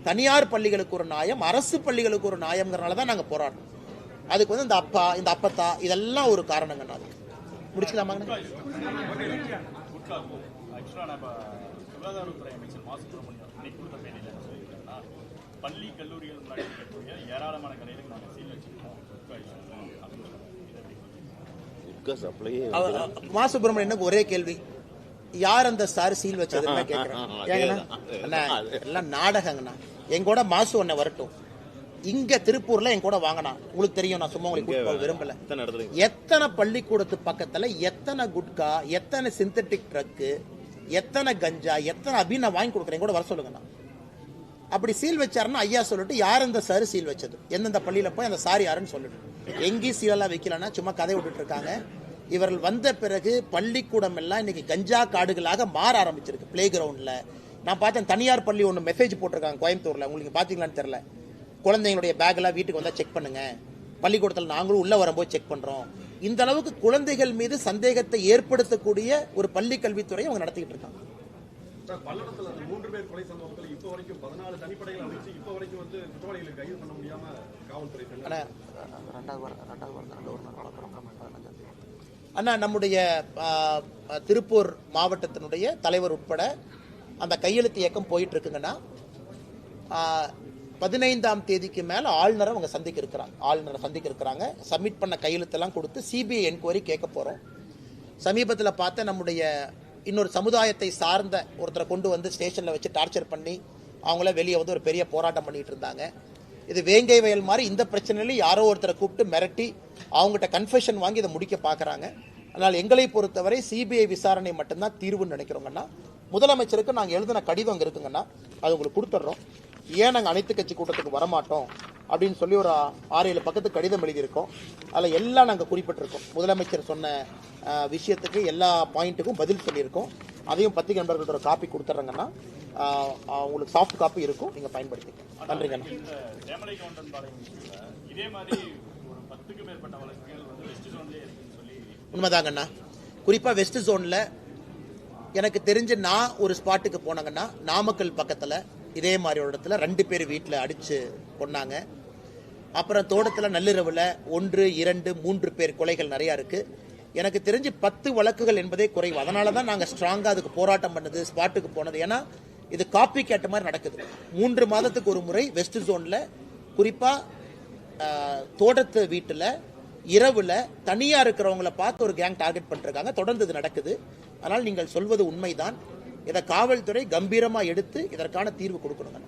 தனியார் பள்ளிகளுக்கு ஒரு நியாயம், அரசு பள்ளிகளுக்கு ஒரு நியாயம்ங்கிறனால தான் நாங்கள் போராடுறோம். அதுக்கு வந்து இந்த அப்பா இந்த அப்பத்தா இதெல்லாம் ஒரு காரணங்க. அதுக்கு முடிச்சுக்கலாமா? சுகாதாரத்துறை அமைச்சர் மா சுப்பிரமணியம் இன்னைக்கு கொடுத்த பேட்டியில் என்ன சொல்லியிருக்காருன்னா, பள்ளி கல்லூரிகள் முன்னாடி இருக்கக்கூடிய ஏராளமான கடைகளுக்கு நாங்கள் சீல் வச்சிருக்கோம். மா சுப்பிரமணியனுக்கு ஒரே கேள்வி, யார் அந்த சார் சீல் வச்சதுன்னு கேட்கிறேன். எல்லாம் நாடகங்கண்ணா. எங்கூட மாசு ஒன்ன வரட்டும், இங்க திருப்பூர்ல என் கூட வாங்கினா உங்களுக்கு தெரியும். நான் சும்மா உங்களுக்கு விரும்பல. எத்தனை பள்ளிக்கூடத்து பக்கத்துல எத்தனை குட்கா, எத்தனை சிந்தட்டிக் ட்ரக்கு, எத்தனை கஞ்சா, எத்தனை அபின் நான் வாங்கி கொடுக்குறேன், கூட வர சொல்லுங்கண்ணா. அப்படி சீல் வச்சாருன்னா ஐயா சொல்லிட்டு யார் அந்த சார் சீல் வச்சது, எந்தெந்த பள்ளியில போய் அந்த சார் யாருன்னு சொல்லிட்டு. எங்கேயும் சீலெல்லாம் வைக்கலன்னா சும்மா கதை விட்டுட்டு இருக்காங்க. இவர்கள் வந்த பிறகு பள்ளிக்கூடம் எல்லாம் இன்னைக்கு கஞ்சா காடுகளாக மாற ஆரம்பிச்சிருக்கு. பிளே கிரவுண்ட்ல நான் பார்த்தேன், தனியார் பள்ளி ஒன்று மெசேஜ் போட்டிருக்காங்க கோயம்புத்தூர்ல, உங்களுக்கு பாத்தீங்களான்னு தெரியல. குழந்தைங்களுடைய பேக் எல்லாம் வீட்டுக்கு வந்தா செக் பண்ணுங்க, பள்ளிக்கூடத்தில் நாங்களும் உள்ள வரும்போது செக் பண்றோம். இந்த அளவுக்கு குழந்தைகள் மீது சந்தேகத்தை ஏற்படுத்தக்கூடிய ஒரு பள்ளி கல்வித்துறையை அவங்க நடத்திட்டு இருக்காங்க. பல்லடத்துல 3 பேர் கொலை சம்பவத்தில் இப்போ வரைக்கும் 14 தனிப்படைகள் அமைச்சு இப்போ வரைக்கும் வந்து குற்றவாளிகளை கைது பண்ண முடியாம காவல்துறை. அண்ணா, நம்முடைய திருப்பூர் மாவட்டத்தினுடைய தலைவர் உட்பட அந்த கையெழுத்து இயக்கம் போயிட்டு இருக்குங்கன்னா, 15ஆம் தேதிக்கு மேல ஆளுநரை அவங்க சந்திக்க இருக்கிறாங்க. சப்மிட் பண்ண கையெழுத்தெல்லாம் கொடுத்து சிபிஐ என்கொயரி கேட்க போறோம். சமீபத்தில் பார்த்த நம்முடைய இன்னொரு சமுதாயத்தை சார்ந்த ஒருத்தரை கொண்டு வந்து ஸ்டேஷன்ல வச்சு டார்ச்சர் பண்ணி அவங்கள வெளியே வந்து ஒரு பெரிய போராட்டம் பண்ணிட்டு இருந்தாங்க. இது வேங்கை வயல் மாதிரி இந்த பிரச்சனையில யாரோ ஒருத்தரை கூப்பிட்டு மிரட்டி அவங்ககிட்ட கன்ஃபெஷன் வாங்கி இதை முடிக்க பார்க்குறாங்க. அதனால் எங்களை பொறுத்தவரை சிபிஐ விசாரணை மட்டும்தான் தீர்வுன்னு நினைக்கிறோங்கன்னா. முதலமைச்சருக்கு நாங்கள் எழுதின கடிதம் அங்கே இருக்குங்கன்னா அது உங்களுக்கு கொடுத்துட்றோம். ஏன் நாங்கள் அனைத்து கட்சி கூட்டத்துக்கு வரமாட்டோம் அப்படின்னு சொல்லி ஒரு 6-7 பக்கத்துக்கு கடிதம் எழுதியிருக்கோம். அதில் எல்லாம் நாங்கள் குறிப்பிட்டிருக்கோம். முதலமைச்சர் சொன்ன விஷயத்துக்கு எல்லா பாயிண்ட்டுக்கும் பதில் சொல்லியிருக்கோம். அதையும் பத்திரிகை நண்பர்கள்ட்ட ஒரு காப்பி கொடுத்துட்றாங்கன்னா உங்களுக்கு சாஃப்ட் காப்பி இருக்கும், நீங்கள் பயன்படுத்திக்கலாம். நன்றிங்கண்ணா. உண்மைதாங்கண்ணா. குறிப்பாக வெஸ்ட் ஜோனில் எனக்கு தெரிஞ்சு நான் ஒரு ஸ்பாட்டுக்கு போனாங்கன்னா, நாமக்கல் பக்கத்தில் இதே மாதிரி ஒரு இடத்துல 2 பேர் வீட்டில் அடித்து கொண்டாங்க. அப்புறம் தோட்டத்தில் நள்ளிரவில் 1, 2, 3 பேர் கொலைகள் நிறையா இருக்குது. எனக்கு தெரிஞ்சு 10 வழக்குகள் என்பதே குறைவு. அதனால தான் நாங்கள் ஸ்ட்ராங்காக அதுக்கு போராட்டம் பண்ணது, ஸ்பாட்டுக்கு போனது. ஏன்னா இது காப்பி கேட்ட மாதிரி நடக்குது. 3 மாதத்துக்கு ஒரு முறை வெஸ்ட் ஜோனில் குறிப்பாக தோட்டத்து வீட்டில் இரவில் தனியாக இருக்கிறவங்கள பார்த்து ஒரு கேங் டார்கெட் பண்ணிருக்காங்க. தொடர்ந்து இது நடக்குது. அதனால் நீங்கள் சொல்வது உண்மைதான். இதை காவல்துறை கம்பீரமாக எடுத்து இதற்கான தீர்வு கொடுக்கணுங்க.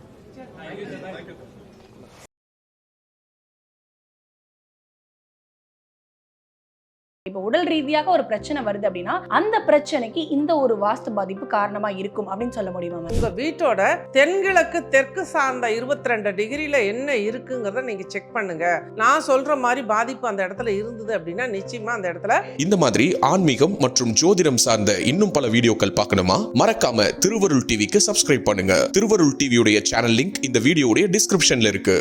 இப்போ உடல் ரீதியாக ஒரு பிரச்சனை வருது அப்படின்னா அந்த பிரச்சனைக்கு இந்த ஒரு வாஸ்து பாதிப்பு காரணமா இருக்கும் அப்படின்னு சொல்ல முடியுமா மேம்? உங்க வீட்டோட தென்கிழக்கு தெற்கு சார்ந்த 22 டிகிரில என்ன இருக்குங்கிறத நீங்க செக் பண்ணுங்க. நான் சொல்ற மாதிரி பாதிப்பு அந்த இடத்துல இருந்தது அப்படின்னா நிச்சயமா அந்த இடத்துல. இந்த மாதிரி ஆன்மீகம் மற்றும் ஜோதிடம் சார்ந்த இன்னும் பல வீடியோக்கள் பார்க்கணுமா? மறக்காம திருவருள் டிவிக்கு சப்ஸ்கிரைப் பண்ணுங்க. திருவருள் டிவியுடைய சேனல் லிங்க் இந்த வீடியோடைய டிஸ்கிரிப்ஷன்ல இருக்கு.